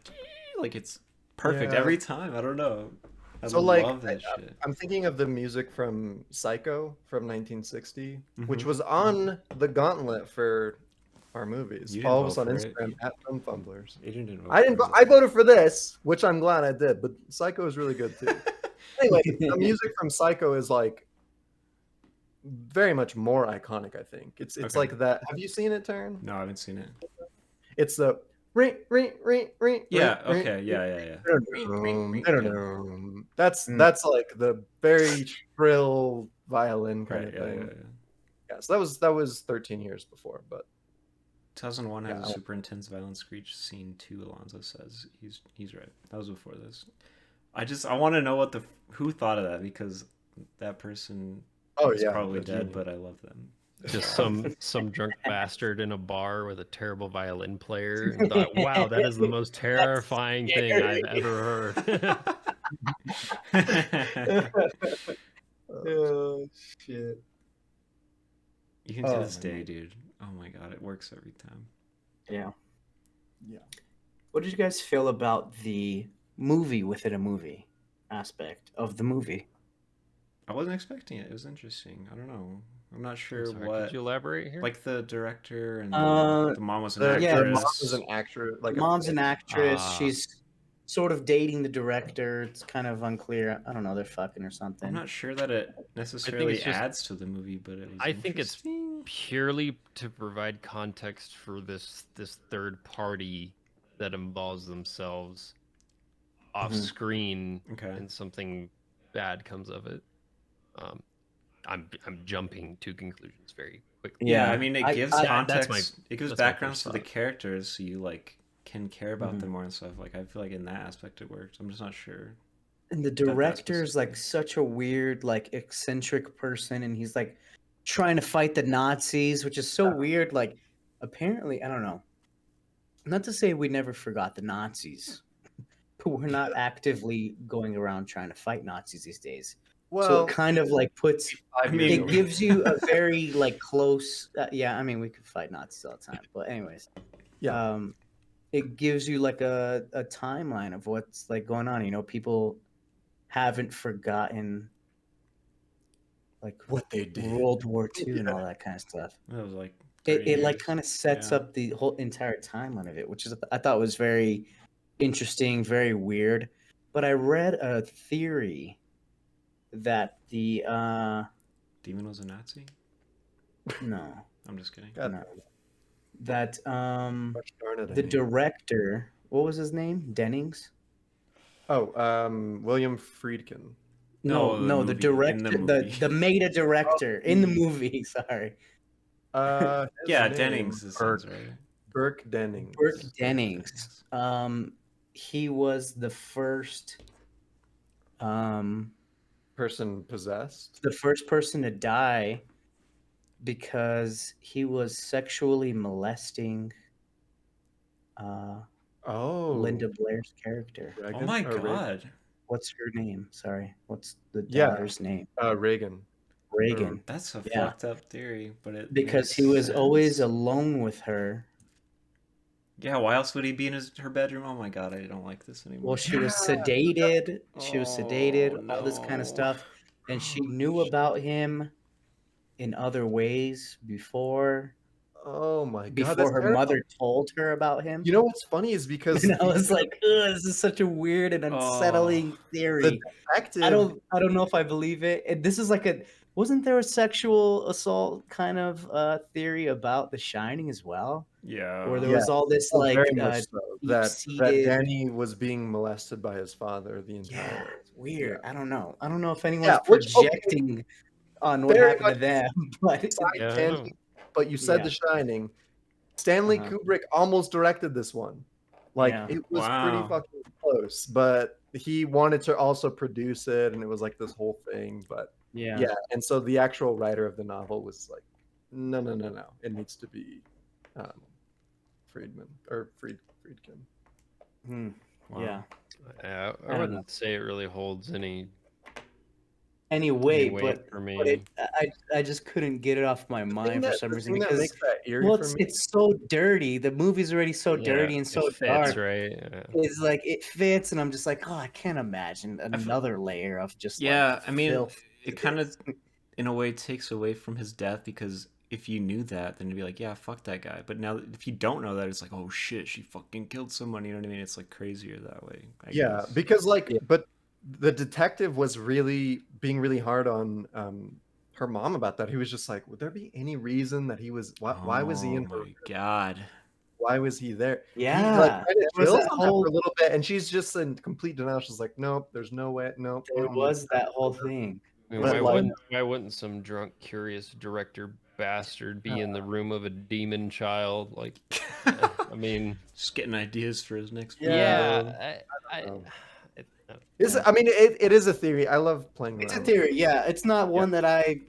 it's perfect Yeah. every time. I don't know. I So, like, love that shit. I'm thinking of the music from Psycho from 1960, which Mhm. was on the gauntlet for our movies. You didn't Follow us vote on for it. Instagram at Fumblers. Adrian didn't vote I didn't. for I voted for this, which I'm glad I did. But Psycho is really good too. it. Anyway, the music from Psycho is like very much more iconic. I think it's Okay. like that. Have you seen it, Turn? No, I haven't seen it. It's the ring, ring, ring, ring. Yeah. ring, Okay. ring, Yeah. Yeah. That's like the very shrill violin kind Right. of Yeah. thing. Yeah. Yeah, so that was 13 years before, but 2001 has Yeah. a super intense violent screech scene too. Alonzo says he's right. That was before this. I want to know who thought of that, because that person is probably the dead, genius. but I love them. Just some drunk bastard in a bar with a terrible violin player and thought, wow, that is the most terrifying thing I've ever heard. Oh shit! Even to Oh, this day, man. dude. Oh my god, it works every time. Yeah. Yeah. What did you guys feel about the movie within a movie aspect of the movie? I wasn't expecting it. It was interesting. I don't know. I'm not sure Sorry, what. could you elaborate here? Like the director and the mom was an The actress. mom is an actress. Like Mom's an actress. Ah. She's sort of dating the director. It's kind of unclear. I don't know. They're fucking or something. I'm not sure that it necessarily it's just- adds to the movie, but it was. I think it's interesting. purely to provide context for this third party that involves themselves off Mhm. screen Okay. and something bad comes of it. I'm jumping to conclusions very quick. Yeah, I mean, it gives I- context. that's my- it gives that's my backgrounds first to the thought. characters, so you like can care about Mhm. them more and stuff. Like, I feel like in that aspect it works. I'm just not sure. And the that director is like specifically. such a weird, like eccentric person, and he's like trying to fight the Nazis, which is so weird. Like, apparently, I don't know. Not to say we never forgot the Nazis, but we're not actively going around trying to fight Nazis these days. So it Well, kind of like puts I mean, it gives you a very like close. Yeah, I mean, we could fight Nazis all the time, but anyways, yeah. it gives you like a timeline of what's like going on. You know, people haven't forgotten like What they did. World War II and all that kind of stuff. it was like It 30 like years. kind of sets Yeah. up the whole entire timeline of it, which is I thought was very interesting, very weird. But I read a theory that the Demon was a Nazi. no, I'm just kidding. God, no, that gosh darn it, I the mean. director, what was his name? Dennings? Oh, William Friedkin. No, No, no, the the movie, in the director, movie. the meta director in the movie. Sorry, His Yeah, name, Dennings is Burke, right. Burke Dennings. Burke Dennings. He was um Person possessed. the first person to die because he was sexually molesting Oh, Linda Blair's character. Oh Reagan? my Or god. What's her name? Sorry. What's the Yeah. daughter's name? Reagan. Reagan. That's a Yeah. fucked up theory, but it Because makes he was always sense. alone with her. Yeah, why else would he be in her bedroom? Oh my god, I don't like this anymore. Well, she was Yeah. sedated. She was Oh, sedated, all this kind of no. stuff. And she Oh, knew about him in other ways before Oh my god, before that's her terrible. mother told her about him. You know what's funny is because And I was like, ugh, this is such a weird and unsettling Oh. the theory. detective. I don't know if I believe it. And this is like wasn't there a sexual assault kind of theory about The Shining as well? Yeah. Where there was all this Oh, like very much so. That deep-seated- Danny was being molested by his father the entire Yeah, way. it's weird. I don't know. I don't know if anyone's Yeah, which, okay, projecting on what very happened to them, but Side Yeah, I tangent, know. but you said Yeah. The Shining. Stanley Uh-huh. Kubrick almost directed this one. Like Yeah. it was pretty Wow. fucking close, but he wanted to also produce it, and it was like this whole thing. But yeah, and so the actual writer of the novel was like, no, it needs to be Friedkin. Hmm. Wow. Yeah. Yeah, I I don't wouldn't say it really holds any Anyway, weight for me. but I just couldn't get it off my mind for some The reason thing that because makes that eerie well, for me. it's so dirty. The movie's already so dirty and so it fits, dark. right? Yeah. It's like it fits, and I'm just like, oh, I can't imagine another layer of just Yeah, like I mean, filth. it kind of, in a way, takes away from his death because if you knew that, then you'd be like, yeah, fuck that guy. But now, if you don't know that, it's like, oh shit, she fucking killed someone. You know what I mean? It's like crazier that way. I guess. Because like, Yeah. but the detective was really being really hard on her mom about that. He was just like, would there be any reason that he was? Why was he in Oh her? my god. Why was he there? Yeah, he like kind there of was chills that on that whole- for a little bit, and she's just in complete denial. She's like, nope, there's no way. Nope. There was that whole thing. I mean, But, like- why wouldn't some drunk, curious director bastard be in the room of a demon child? Like, I mean, Just getting ideas for his next Yeah. I know. Yeah. I mean, it is a theory. I love playing. It's a around. theory, yeah. It's not one that I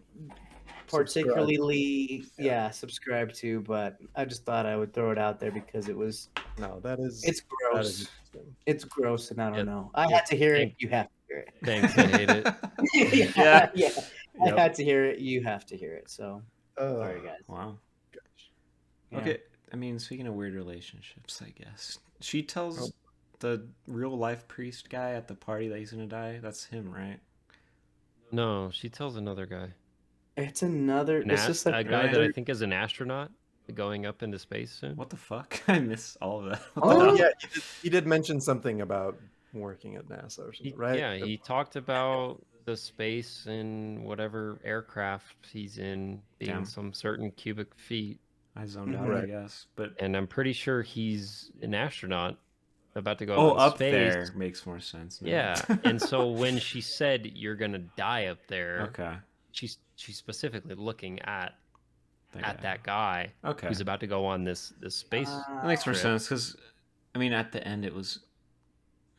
Subscribe. particularly subscribe to, but I just thought I would throw it out there because it was No, that is. it's that gross. is interesting. It's gross, and I don't Yeah. know. I had to hear it. Thank- You have to hear it. Thanks, I hate it. yeah. Yep. I had to hear it. You have to hear it. So sorry, guys. Wow. Yeah. Okay. I mean, speaking of weird relationships, I guess she tells Oh. the real life priest guy at the party that he's gonna die. That's him, right? No, she tells another guy. It's another. It's just a like guy that I another- think is an astronaut going up into space soon. What the fuck? I miss all of that. What the Oh, hell? Yeah, he did mention something about working at NASA or something, right? Yeah, he talked about the space and whatever aircraft he's in being Damn. some certain cubic feet. I zoned out, Mhm. I guess. But And I'm pretty sure he's an astronaut about to go oh, into up space. there makes more sense. now. Yeah, and so when she said you're gonna die up there, okay, she's specifically looking at at that guy Okay. who's about to go on this space. That makes more trip. sense because, I mean, at the end it was,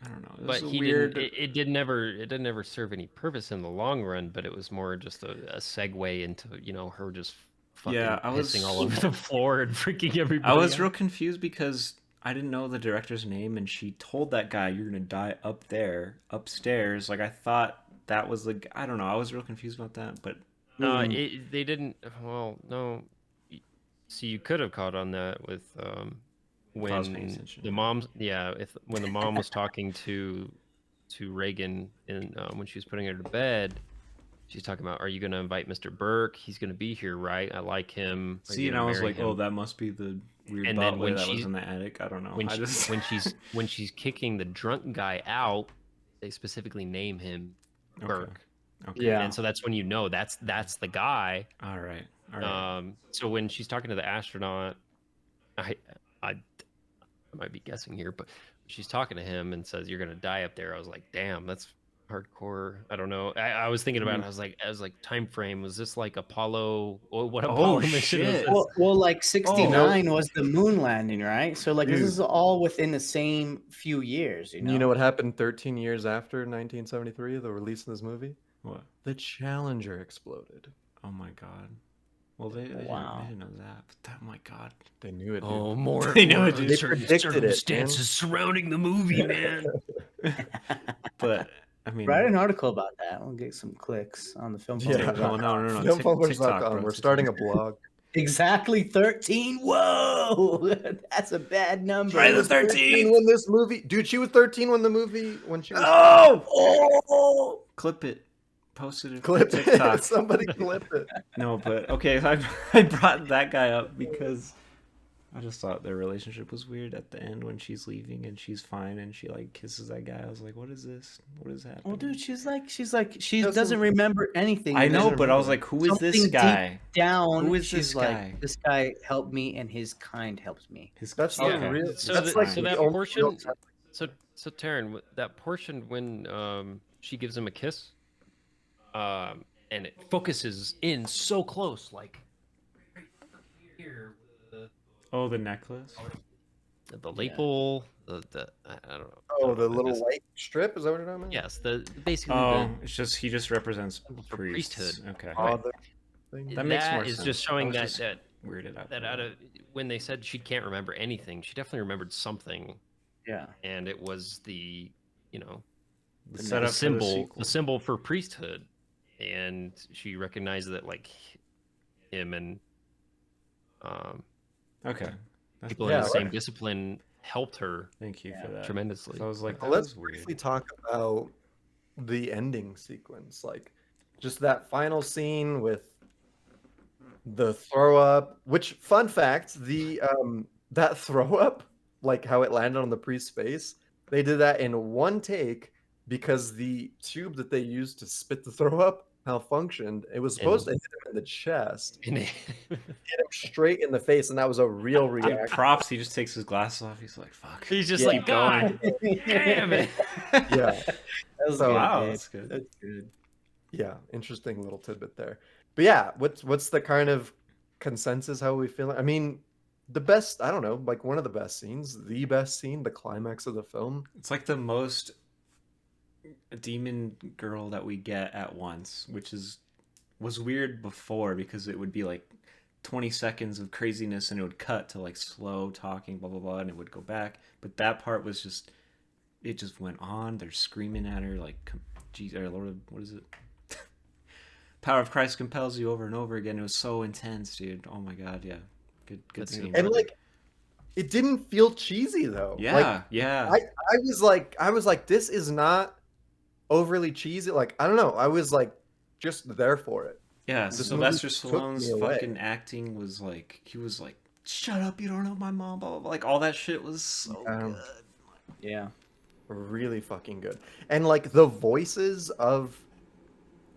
I don't know, it was But a he weird. didn't. It didn't ever serve any purpose in the long run. But it was more just a segue into her just fucking pissing all over the floor and freaking everybody. I was out. real confused because I didn't know the director's name, and she told that guy, "You're gonna die up there, upstairs." Like I thought that was the. I don't know. I was real confused about that, but They didn't. Well, no. See, you could have caught on that with when the mom's when the mom was talking to Reagan and when she was putting her to bed, she's talking about, "Are you going to invite Mr. Burke? He's going to be here, right? I like him." See, and I was like, "Oh, that must be the weird butler that was in the attic." I don't know. When she's kicking the drunk guy out, they specifically name him Burke. Okay. Yeah. And so that's when that's the guy. All right. So when she's talking to the astronaut, I might be guessing here, but she's talking to him and says, "You're gonna die up there." I was like, "Damn, that's hardcore." I don't know. I was thinking about it. I was like, time frame. Was this like Apollo? Or what Apollo mission was this? Well, like 69 was the moon landing, right? So like this is all within the same few years. You know what happened 13 years after 1973, the release of this movie? What? The Challenger exploded. Oh my god. Well, they didn't know that. But oh my god, they knew it. Dude. Oh, more. They knew it. They predicted circumstances surrounding the movie, man. But I mean, write an article about that. We'll get some clicks on the film. Yeah. No. Filmfumblers.com. We're starting a blog. Exactly 13. Whoa, that's a bad number. Friday the 13th when this movie, dude. She was 13 when she was. Oh, clip it. Posted it. Clip TikTok. it. Somebody clip it. No, but okay. I brought that guy up because I just thought their relationship was weird at the end when she's leaving and she's fine and she like kisses that guy. I was like, what is this? What is happening? well, dude, she doesn't remember anything. I know, but I was like, who is this guy? Deep down, who is she's this like, guy? This guy helped me, and his kind helps me. That's okay. real. So that's that portion. So Taryn, that portion when she gives him a kiss, and it focuses in so close, like right here. Oh, the necklace. The lapel, the I don't know. Oh, the little white strip. Is that what you're talking about? Yes, basically. It's just he just represents priesthood. Okay, That makes more is sense. just showing that weirded out. That out of when they said she can't remember anything, she definitely remembered something. Yeah, and it was the the symbol for priesthood, and she recognized that like him and okay. people in the same discipline helped her. Thank you for that tremendously. So I was like, let's briefly talk about the ending sequence, like just that final scene with the throw up. Which, fun fact, the that throw up, like how it landed on the priest's face, they did that in one take because the tube that they used to spit the throw up malfunctioned. It was supposed to hit him in the chest, hit him straight in the face, and that was a real reaction. Props. He just takes his glasses off. He's like, "Fuck." He's just like, "God damn it!" Yeah, wow, that's good. That's good. Yeah, interesting little tidbit there. But yeah, what's the kind of consensus? How are we feeling? I mean, the best. I don't know, like one of the best scenes, the best scene, the climax of the film. It's like the most demon girl that we get at once, which was weird before because it would be like 20 seconds of craziness and it would cut to like slow talking, blah blah blah, and it would go back. But that part was just, it just went on. They're screaming at her like, "Jesus, Lord, what is it? Power of Christ compels you," over and over again. It was so intense, dude. Oh my god, yeah, good scene. And like, it didn't feel cheesy though. Yeah, like, yeah. I was like, this is not overly cheesy. Like, I don't know. I was like just there for it. Yeah, Sylvester Stallone's fucking acting was like, he was like, "Shut up, you don't know my mom," blah, blah, blah. Like all that shit was so good. Yeah, really fucking good. And like the voices of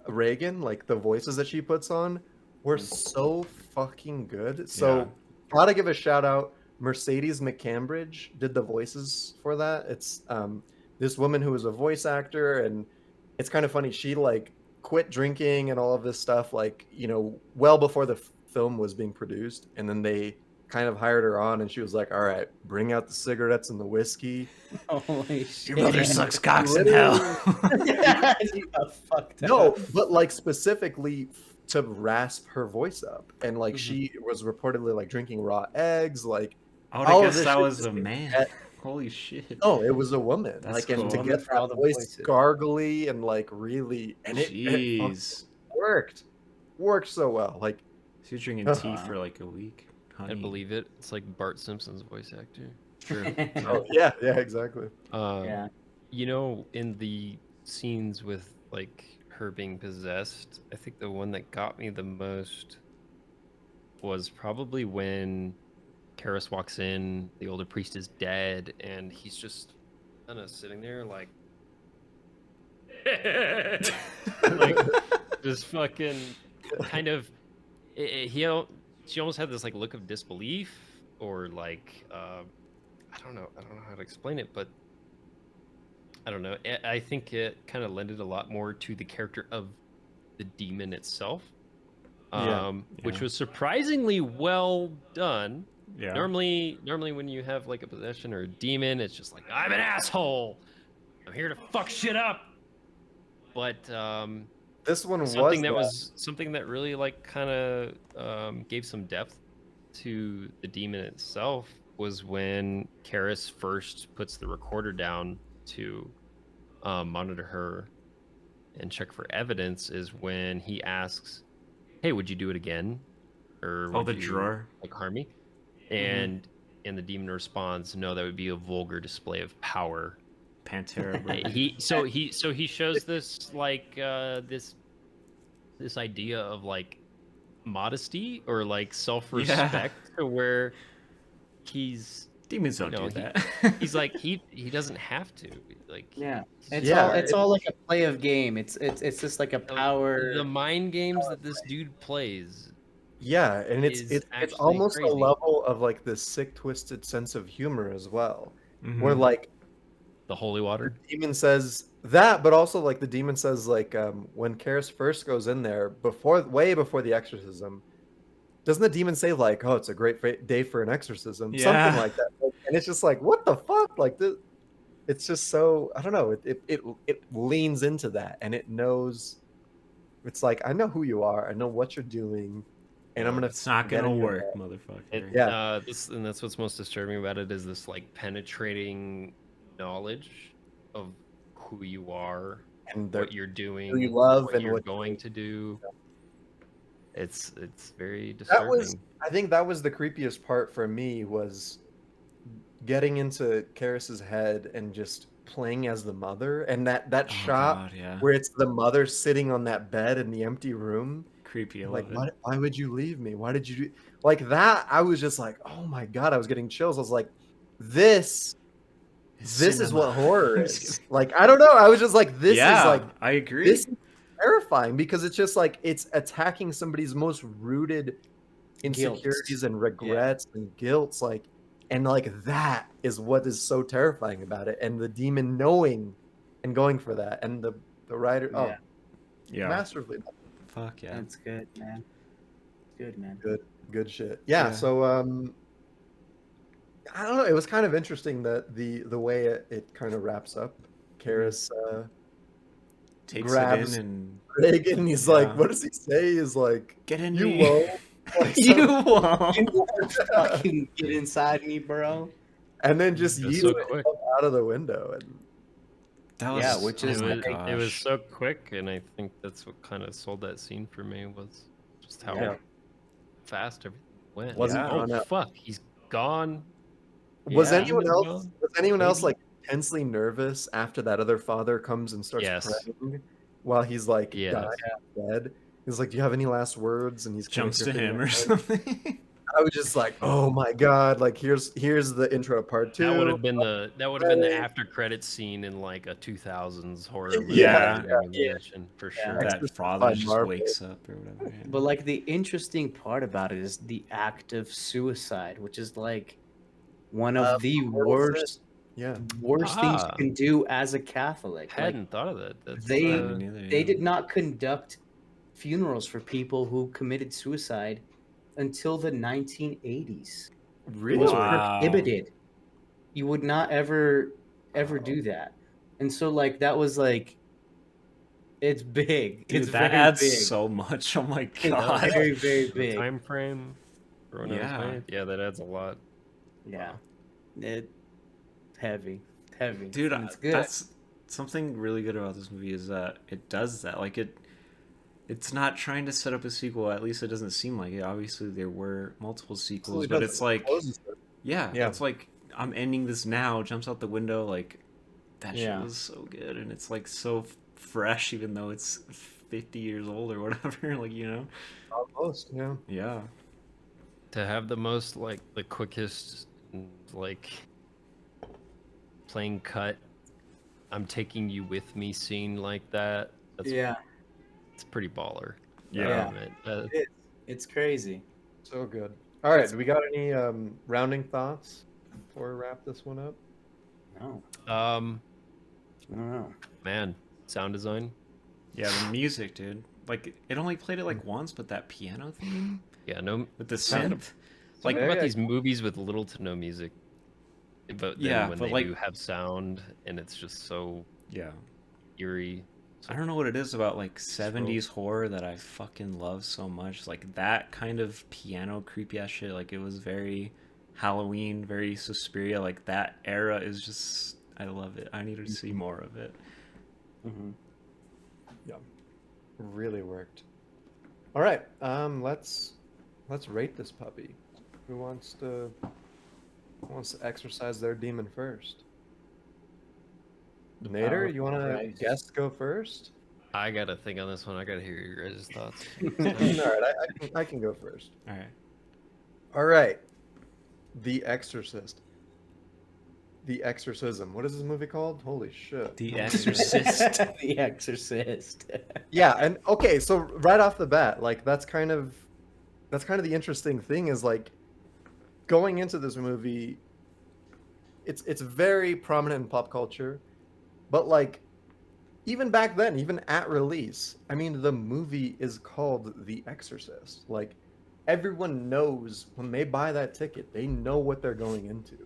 Reagan, like the voices that she puts on were so fucking good. So gotta give a shout out. Mercedes McCambridge did the voices for that. It's this woman who was a voice actor, and it's kind of funny. She like quit drinking and all of this stuff, like, you know, well before the film was being produced, and then they kind of hired her on, and she was like, "All right, bring out the cigarettes and the whiskey." Holy shit. Your mother sucks cocks in Literally. hell. You got fucked No, up. but like specifically to rasp her voice up, and like Mhm. she was reportedly like drinking raw eggs, like I would all of have guessed this that shit was just a being man. said. Holy shit. No, it was a woman. That's Like, and cool. to Woman get for all that the voice voices. gargly and like really, and it fucking Jeez. worked so well. Like, She was drinking tea for like a week. Honey. I believe it. It's like Bart Simpson's voice actor. True. oh yeah, exactly. Yeah. You know, in the scenes with like her being possessed, I think the one that got me the most was probably when Karis walks in, the older priest is dead, and he's just kind of sitting there like like just fucking kind of she almost had this like look of disbelief or like I don't know how to explain it, but I don't know. I think it kind of lended a lot more to the character of the demon itself, which Yeah. was surprisingly well done. Yeah. Normally when you have like a possession or a demon, it's just like, I'm an asshole, I'm here to fuck shit up. But This one something that really like kind of gave some depth to the demon itself was when Karis first puts the recorder down to monitor her and check for evidence. Is when he asks, "Hey, would you do it again?" Or Oh, would the you, drawer. like, harm me? And the demon responds, "No, that would be a vulgar display of power." Pantera. Bro. He shows this like this idea of like modesty or like self-respect to where he's Demons don't No, do that. he's like he doesn't have to, like, Yeah. he's It's all like a play of game. It's just like a power. the mind games that this dude plays. Yeah, and is it's actually almost crazy. a level of like this sick, twisted sense of humor as well, where Mhm. like The holy water. the demon says that, but also like the demon says like when Karis first goes in there way before the exorcism, doesn't the demon say like, "Oh, it's a great day for an exorcism," Yeah. something like that? And it's just like, what the fuck? Like this, it's just so I don't know. It leans into that, and it knows. It's like I know who you are. I know what you're doing, and I'm gonna. It's not get gonna in your work, head. motherfucker. Yeah. And that's what's most disturbing about it is this like penetrating knowledge of who you are, And what you're doing, who you love, what and you're what going to do. It's very that disturbing. was. I think that was the creepiest part for me was getting into Karis's head and just playing as the mother, and that Oh, shot God, yeah. where it's the mother sitting on that bed in the empty room. Creepy. I Like, love it. why would you leave me? Why did you do like that? I was just like, oh my god, I was getting chills. I was like, this is what horror is. Like, I don't know. I was just like, this is like, I agree. this is terrifying because it's just like it's attacking somebody's most rooted insecurities and regrets and guilts, like, and like that is what is so terrifying about it. And the demon knowing and going for that, and the writer, yeah. masterfully done. Fuck yeah. That's good, man. Good, man. Good shit. Yeah. So I don't know. It was kind of interesting that the way it kind of wraps up. Karis Takes grabs it in and Craig, and he's like, what does he say? He's like, get in you me. won't. Like, You won't. You won't fucking get inside me, bro. and then just It was yeet so himself quick. out of the window. And That was, Yeah, which is oh my It was gosh. so quick, and I think that's what kind of sold that scene for me was just how Yeah. fast everything went. Wasn't oh drawn out. fuck, he's gone. was Yeah. anyone He's else? gone. Was anyone else Maybe. like intensely nervous after that other father comes and starts Yes. praying while he's like Yes. dying dead? He's like, "Do you have any last words?" And he's kinda Jumps to gripping him my or hand. something. I was just like, "Oh my god!" Like here's the intro part two. That would have been the after credits scene in like a 2000s horror movie. Yeah, For sure. That Exorcist father by just Marvel. wakes up or whatever. yeah. But like the interesting part about it is the act of suicide, which is like one of the mortal sin. worst Yeah, things you can do as a Catholic. Like, Hadn't thought of that. That's, they- Me neither, they yeah. did not conduct funerals for people who committed suicide until the 1980s. It Really? was Wow. prohibited. You would not ever do that. And so like that was like it's big. Dude, It's that very adds big. so much. Oh my It's god. very, very The big. time frame for when it was Yeah. made. Yeah, that adds a lot. Yeah. It heavy. Heavy. Dude, And it's good. that's something really good about this movie is that it does that. Like it's not trying to set up a sequel. At least it doesn't seem like it. Obviously, there were multiple sequels, but it's like, yeah, Yeah. it's like I'm ending this now. Jumps out the window. Like that shit Yeah. was so good, and it's like so fresh, even though it's 50 years old or whatever. Like Almost, yeah. Yeah. To have the most like the quickest like plain cut, I'm taking you with me scene like that. That's Yeah. it's pretty baller. Yeah. It's crazy. So good. All right, do we got any rounding thoughts before we wrap this one up? No. I don't know. Man, sound design. Yeah, the music, dude. Like it only played it like once, but that piano theme Yeah, no. with the Sound- synth. Like Very about these movies with little to no music, but then Yeah, when but they like- do have sound, and it's just so Yeah. eerie. I don't know what it is about like 70s horror that I fucking love so much. Like that kind of piano creepy ass shit. Like it was very Halloween, very Suspiria. Like that era is just, I love it. I need to see more of it. Mm-hmm. Yeah. Really worked. All right, let's rate this puppy. Who wants to exercise their demon first? Nader, you want to Christ. guess go first? I gotta think on this one. I gotta hear your guys' thoughts. All right, I can go first. All right. All right, The Exorcist. The Exorcism. What is this movie called? Holy shit. The Exorcist. The Exorcist. Yeah, and okay, so right off the bat, like that's kind of the interesting thing is like going into this movie, it's very prominent in pop culture, but like even back then, even at release, I mean the movie is called The Exorcist. Like everyone knows when they buy that ticket, they know what they're going into.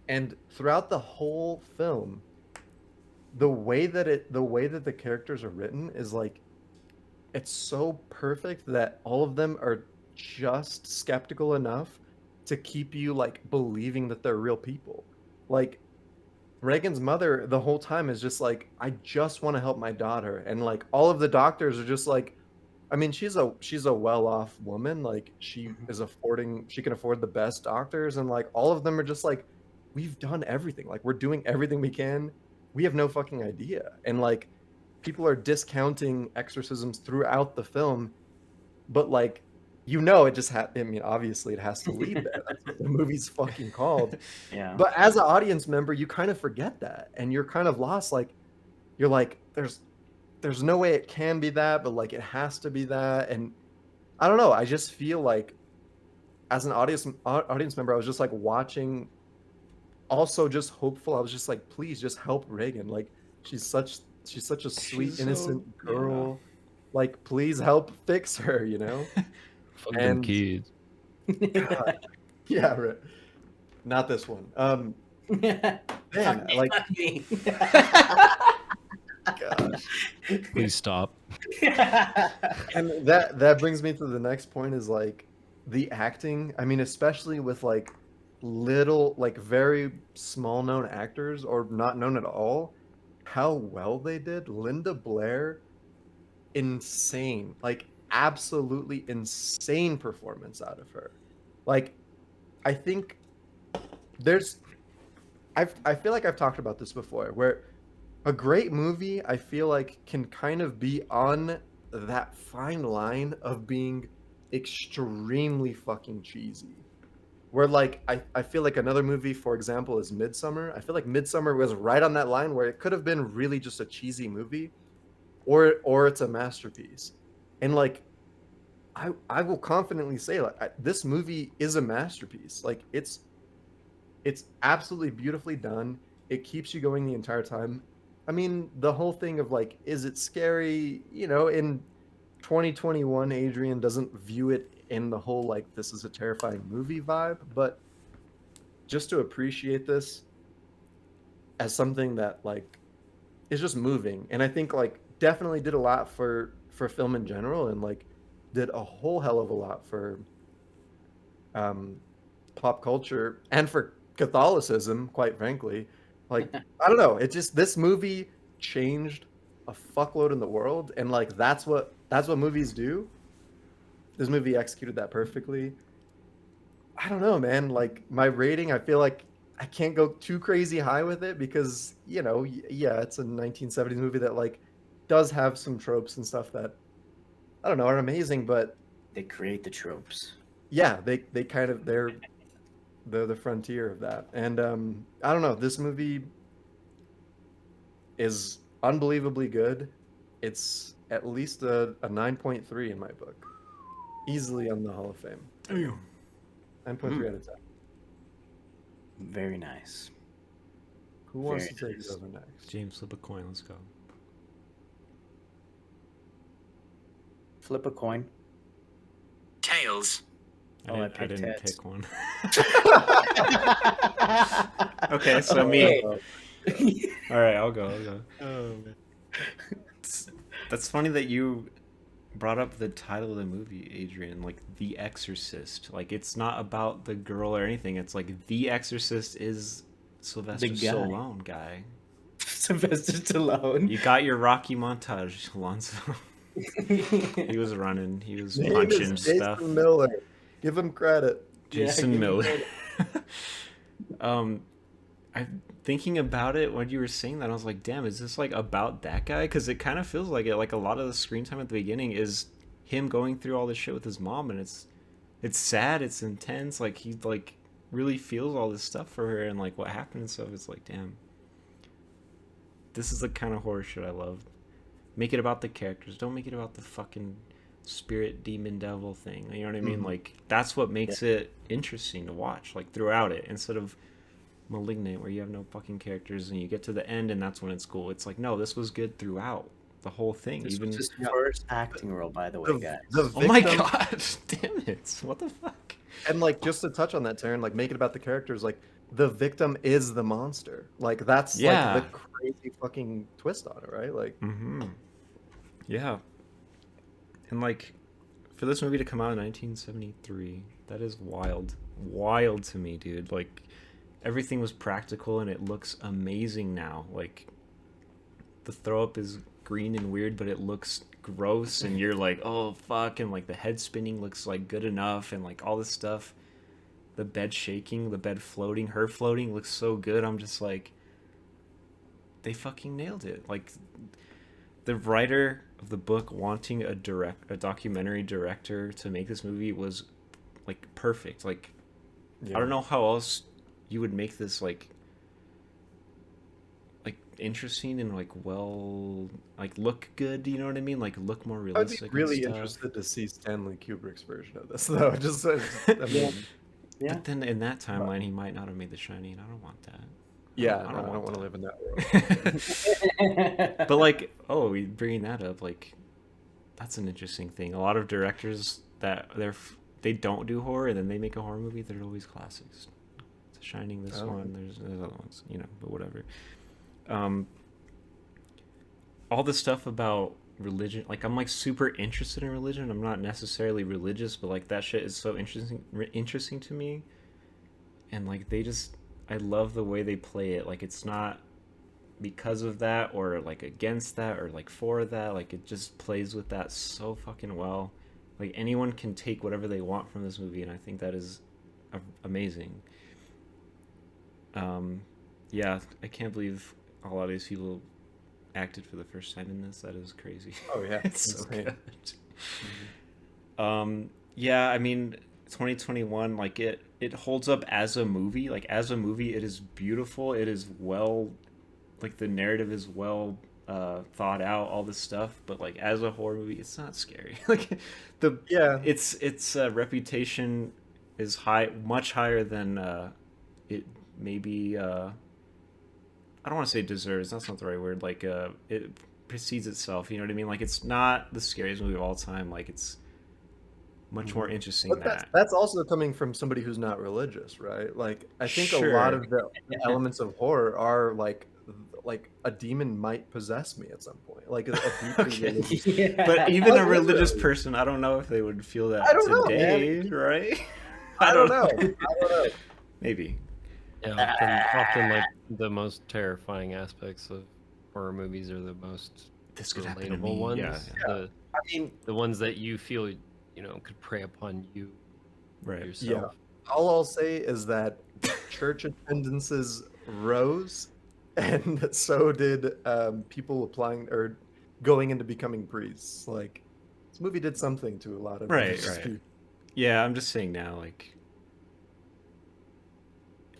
And throughout the whole film, the way that the characters are written is like it's so perfect that all of them are just skeptical enough to keep you like believing that they're real people. Like Reagan's mother the whole time is just like, I just want to help my daughter, and like all of the doctors are just like, I mean, she's a well-off woman, like she can afford the best doctors, and like all of them are just like, we've done everything, like we're doing everything we can, we have no fucking idea. And like people are discounting exorcisms throughout the film, but like it just I mean obviously it has to lead there. That's what the movie's fucking called. Yeah. But as an audience member, you kind of forget that, and you're kind of lost. Like you're like, there's no way it can be that, but like it has to be that. And I don't know, I just feel like as an audience member, I was just like watching, also just hopeful. I was just like, please just help Reagan. Like she's such a sweet, She's innocent so- girl. yeah. Like please help fix her, Fuck them And- kids. God. Yeah, right. Not this one. Man, like gosh. Please stop. And that brings me to the next point is like the acting. I mean, especially with like little, like very small known actors or not known at all, how well they did. Linda Blair, insane, like absolutely insane performance out of her. Like, I think I feel like I've talked about this before, where a great movie, I feel like, can kind of be on that fine line of being extremely fucking cheesy. Where like I feel like another movie, for example, is Midsummer. I feel like Midsummer was right on that line where it could have been really just a cheesy movie, or it's a masterpiece. And like I will confidently say, like, this movie is a masterpiece. Like it's absolutely beautifully done. It keeps you going the entire time. I mean, the whole thing of like, is it scary? In 2021, Adrian doesn't view it in the whole like this is a terrifying movie vibe, but just to appreciate this as something that like is just moving, and I think like definitely did a lot for film in general, and like did a whole hell of a lot for um pop culture and for Catholicism, quite frankly. Like, I don't know, it just this movie changed a fuckload in the world, and like that's what movies do. This movie executed that perfectly. I don't know, man. Like my rating, I feel like I can't go too crazy high with it because, yeah, it's a 1970s movie that like does have some tropes and stuff that I don't know are amazing, but They create the tropes. yeah, they kind of they're the frontier of that. And I don't know, this movie is unbelievably good. It's at least a 9.3 in my book. Easily on the Hall of Fame. 9.3 out of 10. Very nice. Who wants Very to take nice. it over next? James, flip a coin. Let's go. Flip a coin. Tails. I picked didn't heads. pick one. Okay, so me. All right, I'll go. Oh man. That's funny that you brought up the title of the movie, Adrian. Like The Exorcist. Like it's not about the girl or anything. It's like The Exorcist is Sylvester The guy. Stallone guy. Sylvester Stallone. You got your Rocky montage, Alonso. He was running. He was Name punching is Jason stuff. Miller. Give him credit. Jason give him Miller. credit. I'm thinking about it when you were saying that. I was like, damn, is this like about that guy? Because it kind of feels like it. Like a lot of the screen time at the beginning is him going through all this shit with his mom, and it's sad, it's intense. Like he like really feels all this stuff for her, and like what happened and stuff. It's like, damn, this is the kind of horror shit I love. Make it about the characters. Don't make it about the fucking spirit demon devil thing. You know what I mean? Mhm. Like that's what makes it interesting to watch. Like throughout it, instead of Malignant where you have no fucking characters and you get to the end and that's when it's cool. It's like, no, this was good throughout the whole thing. This Even was his first acting role, by the way, guys. The oh my victim- god, damn it! What the fuck? And like just to touch on that, Taryn, like make it about the characters. Like the victim is the monster. Like that's Yeah. like the crazy fucking twist on it, right? Like Mm-hmm. Yeah. And like, for this movie to come out in 1973, that is wild to me, dude. Like, everything was practical and it looks amazing now. Like, the throw up is green and weird, but it looks gross, and you're like, oh fuck, and like the head spinning looks like good enough, and like all this stuff. The bed shaking, the bed floating, her floating looks so good. I'm just like, they fucking nailed it. Like, the writer of the book wanting a documentary director to make this movie was like perfect. Like, I don't know how else you would make this like interesting and like well, like look good, you know what I mean? Like look more I'd be realistic. really and stuff. interested to see Stanley Kubrick's version of this, though. I mean, Yeah. But then in that timeline, he might not have made The Shining, and I don't want that. yeah, I I don't don't want want to live in that world. But like, oh, bringing that up, like, that's an interesting thing. A lot of directors that they don't do horror, and then they make a horror movie. They're always classics. The Shining, this Oh. one. There's other ones, you know, but whatever. All the stuff about religion, like I'm like super interested in religion. I'm not necessarily religious, but like that shit is so interesting to me. And like I love the way they play it. Like it's not because of that or like against that or like for that. Like it just plays with that so fucking well. Like anyone can take whatever they want from this movie, and I think that is amazing. Yeah, I can't believe a lot of these people acted for the first time in this. That is crazy. Oh yeah, It's so insane. good. Yeah, I mean, 2021, like it holds up as a movie. Like as a movie, it is beautiful. It is well, like the narrative is well thought out, all this stuff. But like as a horror movie, it's not scary. Like its reputation is much higher than it maybe. I don't want to say deserves. That's not the right word. Like it precedes itself. You know what I mean? Like it's not the scariest movie of all time. Like it's much more interesting But that. that's also coming from somebody who's not religious, right? Like I think a lot Sure. of the elements of horror are like a demon might possess me at some point. Like a deeply Okay. religious. But even Like, a religious literally. person, I don't know if they would feel I that don't know, man. today, right? I don't know. I don't know. Maybe. Yeah, often like the most terrifying aspects of horror movies are the most This could happen to relatable me. ones. Yeah. The I mean, the ones that you feel could prey upon you Right. yourself. all I'll say is that church attendances rose, and so did people applying or going into becoming priests. Like this movie did something to a lot of Right, religious right. people. Yeah, I'm just saying now, like,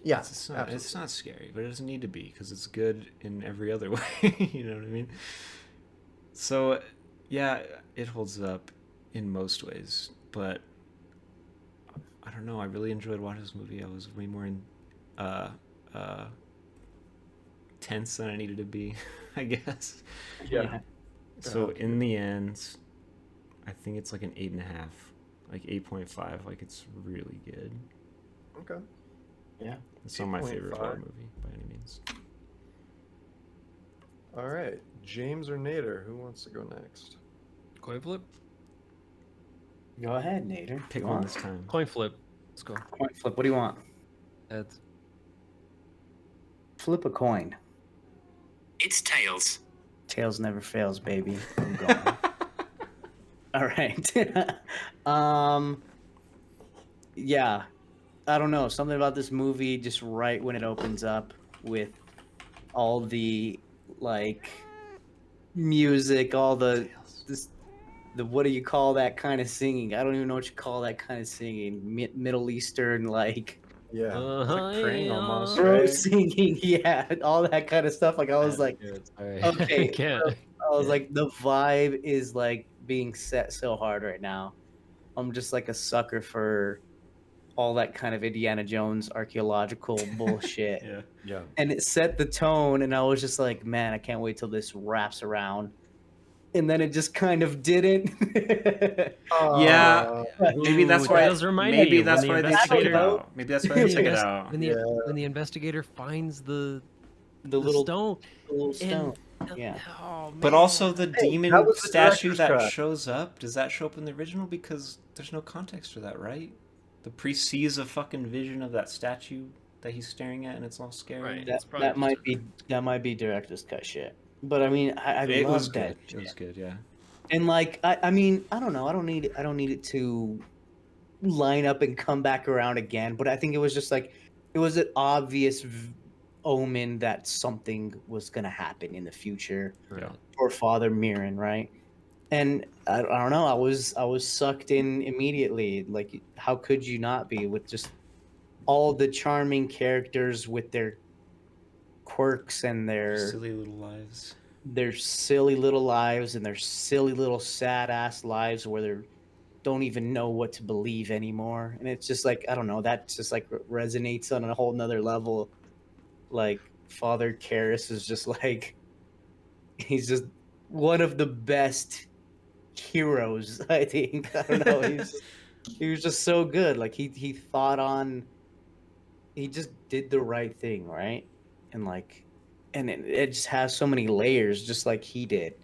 Yeah, it's not scary, but it doesn't need to be because it's good in every other way. You know what I mean? So, yeah, it holds up in most ways, but I don't know. I really enjoyed watching this movie. I was way more tense than I needed to be, I guess. Yeah. So in the end, I think it's like an 8.5, like 8.5. Like it's really good. Okay. Yeah. It's not my favorite 8.5. horror movie by any means. All right, James or Nader, who wants to go next? Coin flip. Go ahead, Nader. Pick You one want? this time. Coin flip. Let's go. Coin flip. What do you want? Heads. Flip a coin. It's tails. Tails never fails, baby. I'm going. All right. Yeah. I don't know. Something about this movie just right when it opens up with all the like music, all the what do you call that kind of singing? I don't even know what you call that kind of singing. Middle Eastern like Yeah, it's Uh-huh, like praying yeah. almost, bro right? singing, yeah, all that kind of stuff. Like I was like, Sorry. okay, I can't. I was like, the vibe is like being set so hard right now. I'm just like a sucker for all that kind of Indiana Jones archaeological bullshit. Yeah. Yeah. And it set the tone, and I was just like, man, I can't wait till this wraps around. And then it just kind of didn't. Yeah, maybe that's Ooh, why. that does remind me Maybe when that's the why they took it investigator- out. Maybe that's why they took it out. When the investigator finds the little stone. stone. And- Yeah. Oh, But man. also the demon that was the statue director's that cut. shows up. Does that show up in the original? Because there's no context for that, right? The priest sees a fucking vision of that statue that he's staring at, and it's all scary. Right. That, It's probably that might just be director's cut shit. But I mean, I It love was that. good. It was good. Yeah. And like, I mean, I don't know. I don't need it to line up and come back around again. But I think it was just like, it was an obvious omen that something was gonna happen in the future Yeah. for Father Mirren, right? And I don't know. I was sucked in immediately. Like, how could you not be with just all the charming characters with their quirks and their Silly little lives. silly little lives and their silly little sad ass lives where they don't even know what to believe anymore. And it's just like, I don't know, that just like resonates on a whole nother level. Like Father Karras is just like, he's just one of the best heroes, I think. I don't know. He was just so good. Like he just did the right thing, right? And like, and it just has so many layers, just like he did.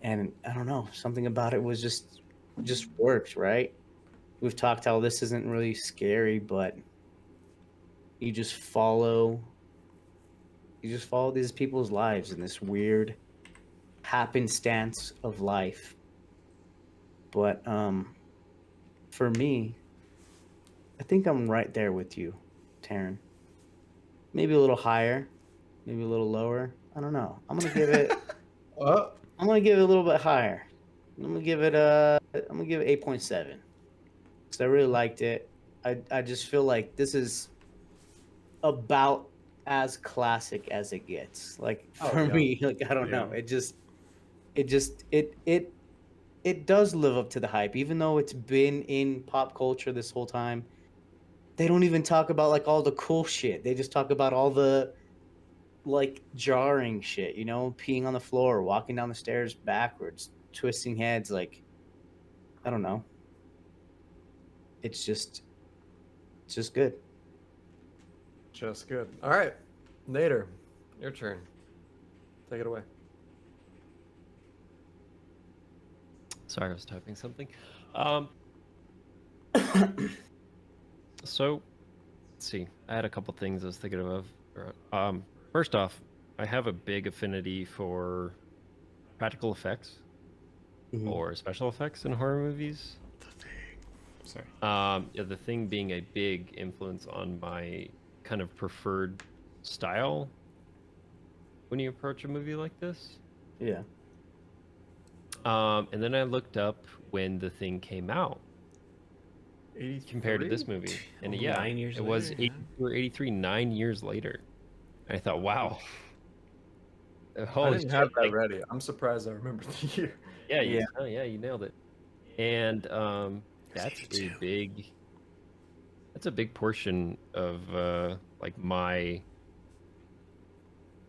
And I don't know, something about it was just worked, right? We've talked how this isn't really scary, but you just follow these people's lives in this weird happenstance of life. But for me, I think I'm right there with you, Taryn. Maybe a little higher, maybe a little lower. I don't know. I'm gonna give it. I'm gonna give it a little bit higher. I'm gonna give it 8.7 because I really liked it. I just feel like this is about as classic as it gets. Like for me, like I don't know. It does live up to the hype, even though it's been in pop culture this whole time. They don't even talk about like all the cool shit. They just talk about all the like jarring shit, you know, peeing on the floor, walking down the stairs backwards, twisting heads. Like, I don't know. it's just good. Just good. All right, Nader, your turn. Take it away. Sorry, I was typing something. So, let's see. I had a couple things I was thinking of. First off, I have a big affinity for practical effects Mhm. or special effects in horror movies. Sorry. Yeah, the Thing being a big influence on my kind of preferred style when you approach a movie like this. Yeah. And then I looked up when The Thing came out compared to this 83? movie, and Oh, yeah, 9 years it was later, yeah. 82 or 83, 9 years later. And I thought, wow, I holy didn't shit! have that Like, ready. I'm surprised I remember the year. yeah, Yeah. you nailed it. And that's a 82. big portion of like my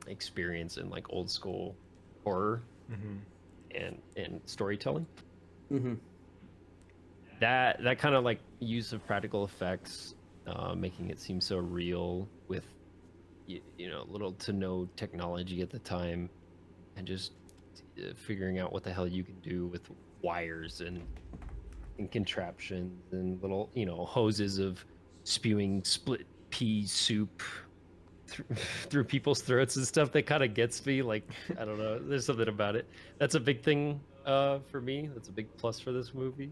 experience in like old school horror Mm-hmm. and storytelling. Mm-hmm. That kind of like use of practical effects, making it seem so real with you know, little to no technology at the time, and just figuring out what the hell you can do with wires and contraptions and little, you know, hoses of spewing split pea soup through, through people's throats and stuff. That kind of gets me. Like, I don't know, there's something about it. That's a big thing for me. That's a big plus for this movie.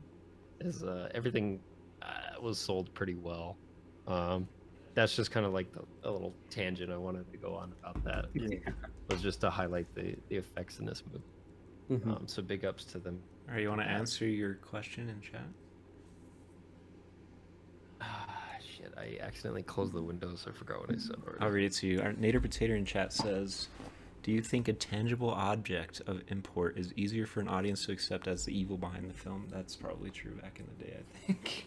Is everything was sold pretty well. That's just kind of like a little tangent I wanted to go on about that. Yeah. Was just to highlight the effects in this movie. Mhm. So big ups to them. All right, you want to answer your question in chat? Shit, I accidentally closed the window, so I forgot what I said already. I'll read it to you. Our Nader Potato in chat says, "Do you think a tangible object of import is easier for an audience to accept as the evil behind the film?" That's probably true back in the day, I think.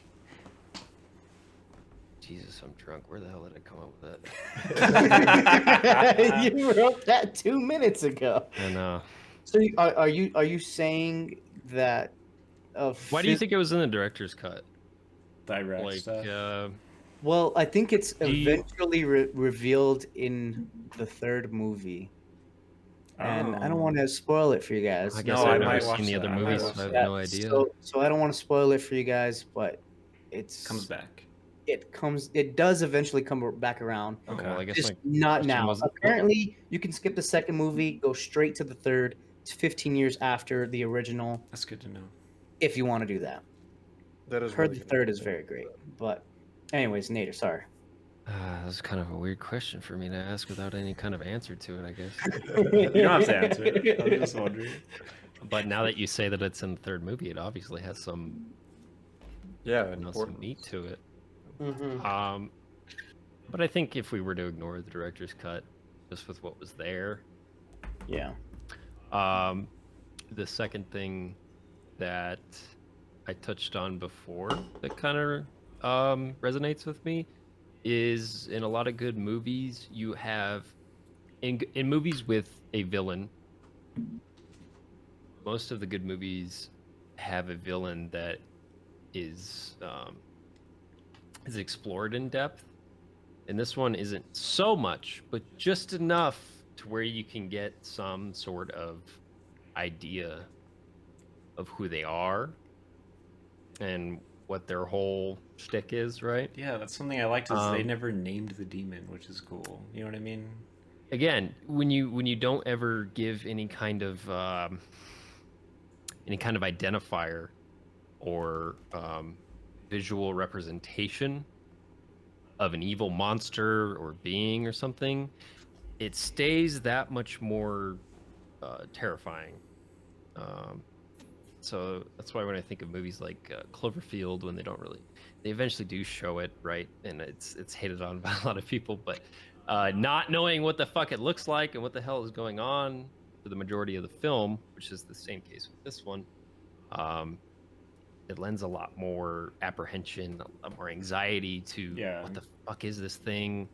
Jesus, I'm drunk. Where the hell did I come up with that? You wrote that 2 minutes ago. And So are you saying that? why do you think it was in the director's cut? Direct Like, stuff. Well, I think it's Do you- eventually revealed in the third movie, and I don't Oh. want to spoil it for you guys. I guess No, I I've might never watch seen the that. other I might movies, watch so I have that. no idea. So I don't want to spoil it for you guys, but Comes back. It does eventually come back around. Oh, Okay. well, I guess Just my not question now. was- Apparently, you can skip the second movie, go straight to the third. It's 15 years after the original, That's good to know. if you want to do that. That is Heard really the good. third is very great, but anyways, Nader, sorry. That's kind of a weird question for me to ask without any kind of answer to it, I guess. You don't have to answer it. I was just wondering. But now that you say that it's in the third movie, it obviously has some, Yeah, you know, important. some meat to it. Mhm. But I think if we were to ignore the director's cut, just with what was there, Yeah. the second thing that I touched on before that kind of resonates with me is in a lot of good movies you have in movies with a villain. Most of the good movies have a villain that is explored in depth, and this one isn't so much, but just enough to where you can get some sort of idea of who they are and what their whole shtick is, right? Yeah, that's something I liked is they never named the demon, which is cool. You know what I mean? Again, when you don't ever give any kind of identifier or visual representation of an evil monster or being or something, it stays that much more terrifying. So that's why when I think of movies like Cloverfield, when they eventually do show it, right, and it's hated on by a lot of people, but not knowing what the fuck it looks like and what the hell is going on for the majority of the film, which is the same case with this one, it lends a lot more apprehension, a lot more anxiety to what the fuck is this thing.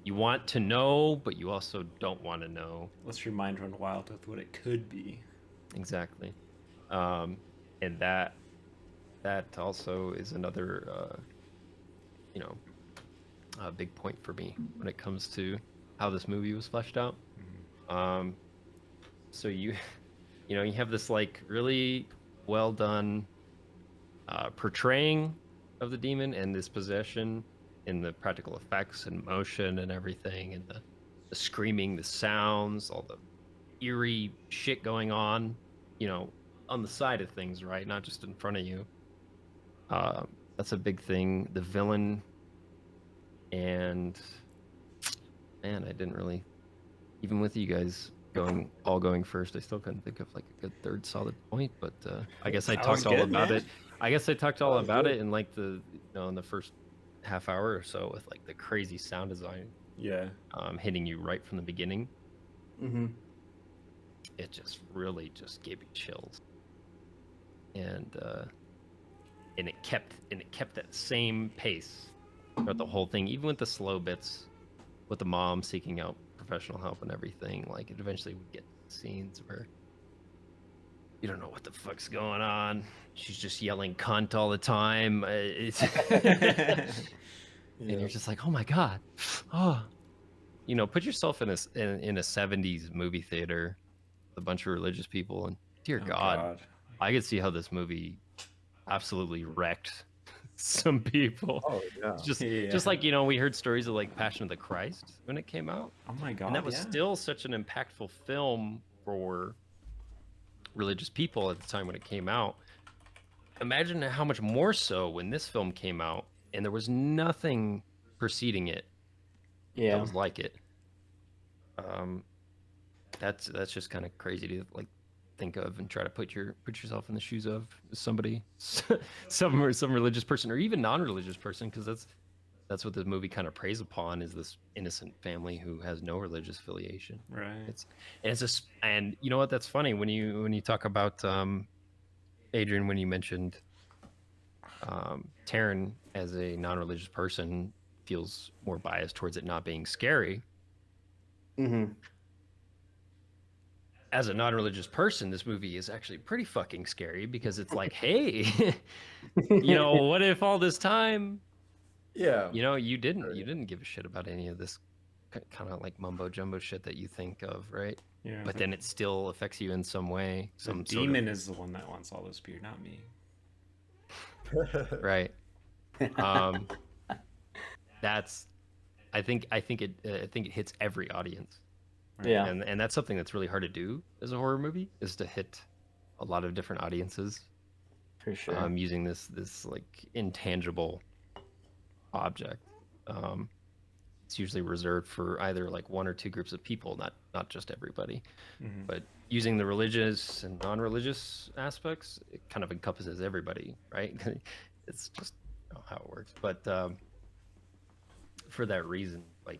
You want to know, but you also don't want to know. Let's your mind run wild with what it could be. Exactly. And that that also is another, you know, a big point for me when it comes to how this movie was fleshed out. So you know, you have this like really well done portraying of the demon and this possession in the practical effects and motion and everything, and the screaming, the sounds, all the eerie shit going on, you know, on the side of things, right? Not just in front of you. That's a big thing. The villain, and man, I didn't really, even with you guys going first, I still couldn't think of like a good third solid point. But I guess I That was talked all good, about man. it. I guess I talked all That was about good. it in like the, you know, in the first half hour or so with like the crazy sound design Yeah. hitting you right from the beginning. Mm-hmm. It just really just gave me chills, and it kept that same pace throughout the whole thing, even with the slow bits, with the mom seeking out professional help and everything. Like it eventually would get scenes where you don't know what the fuck's going on. She's just yelling cunt all the time. And Yeah. you're just like, oh my god, oh, you know, put yourself in a 70s movie theater with a bunch of religious people, and dear Oh, God, I could see how this movie absolutely wrecked some people. Oh yeah. Just Yeah. like, you know, we heard stories of like Passion of the Christ when it came out, Oh my god. and that was yeah. still such an impactful film for religious people at the time when it came out. Imagine how much more so when this film came out and there was nothing preceding it that Yeah. was like it. That's just kind of crazy to like think of and try to put yourself in the shoes of somebody, some religious person or even non-religious person, because that's what the movie kind of preys upon, is this innocent family who has no religious affiliation. Right. It's just, and you know what? That's funny when you talk about Adrian, when you mentioned Taryn as a non-religious person feels more biased towards it not being scary. Mm-hmm. As a non-religious person, this movie is actually pretty fucking scary, because it's like, hey, you know, what if all this time, Yeah. you know, you didn't give a shit about any of this kind of like mumbo jumbo shit that you think of, right? Yeah. But then it still affects you in some way. the Some demon is the one that wants all this beer, not me. right. That's, I think it hits every audience. Right? Yeah. And that's something that's really hard to do as a horror movie, is to hit a lot of different audiences. For sure. Using this like intangible object. It's usually reserved for either like one or two groups of people, not just everybody. Mm-hmm. But using the religious and non-religious aspects, it kind of encompasses everybody, right? It's just, you know, how it works. But for that reason, like,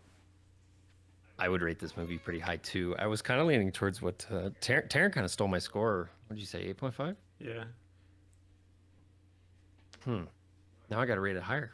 I would rate this movie pretty high too. I was kind of leaning towards what Taryn kind of stole my score. What did you say, 8.5? Yeah. Now I got to rate it higher.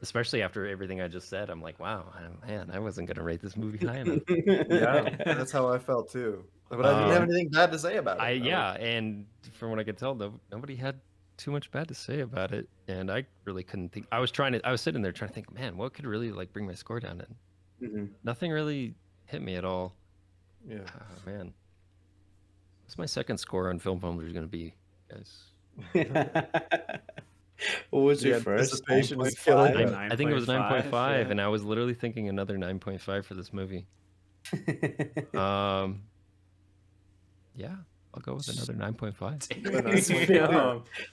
Especially after everything I just said, I'm like, wow, man, I wasn't gonna rate this movie high enough. Yeah, that's how I felt too. But I didn't have anything bad to say about it. And from what I could tell, nobody had too much bad to say about it, and I really couldn't think. I was sitting there trying to think, man, what could really like bring my score down, and Mm-hmm. nothing really hit me at all. Yeah. Oh, man, what's my second score on Film Fumblers going to be, guys? What was The your first? anticipation is killing 9.5? you. I think it was 9.5, yeah. and I was literally thinking another 9.5 for this movie. Yeah, I'll go with another 9.5.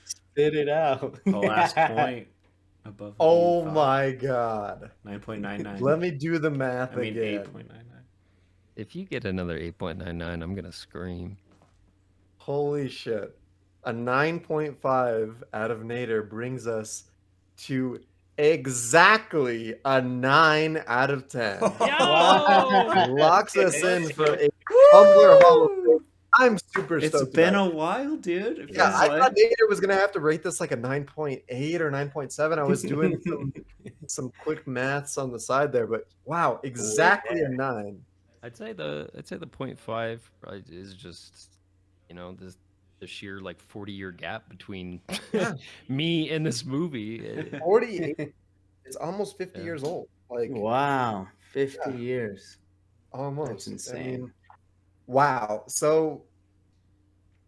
Spit it out. The last point above. Oh 85. my god. 9.99. Let me do the math I mean, again. 8.99. If you get another 8.99, I'm gonna scream. Holy shit. A 9.5 out of Nader brings us to exactly a 9 out of 10. Locks us in for a Fumbler Hall of Fame. I'm super stoked. It's been about a while, dude. It Yeah, feels I like... thought Nader was gonna have to rate this like a 9.8 or 9.7. I was doing some quick maths on the side there, but wow, exactly a 9. I'd say the 0.5 probably is just, you know, the the sheer like 40-year gap between Yeah. me and this movie. 48. It's almost 50 Yeah. years old. Like Wow, 50 Yeah. years. almost. I insane. mean, wow. So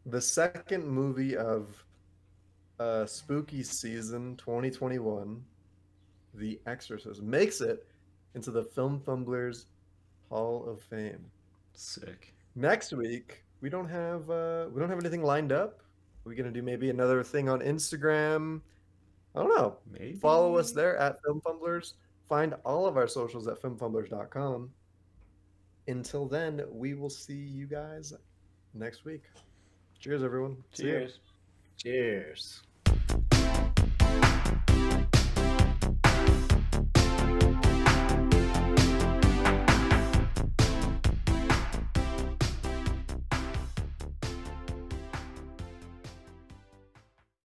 the second movie of spooky season 2021, The Exorcist, makes it into the Film Fumblers Hall of Fame. Sick. Next week, we don't have anything lined up. We're gonna do maybe another thing on Instagram. I don't know. Maybe. Follow us there at Film Fumblers. Find all of our socials at filmfumblers.com. Until then, we will see you guys next week. Cheers, everyone. See ya. Cheers. Cheers.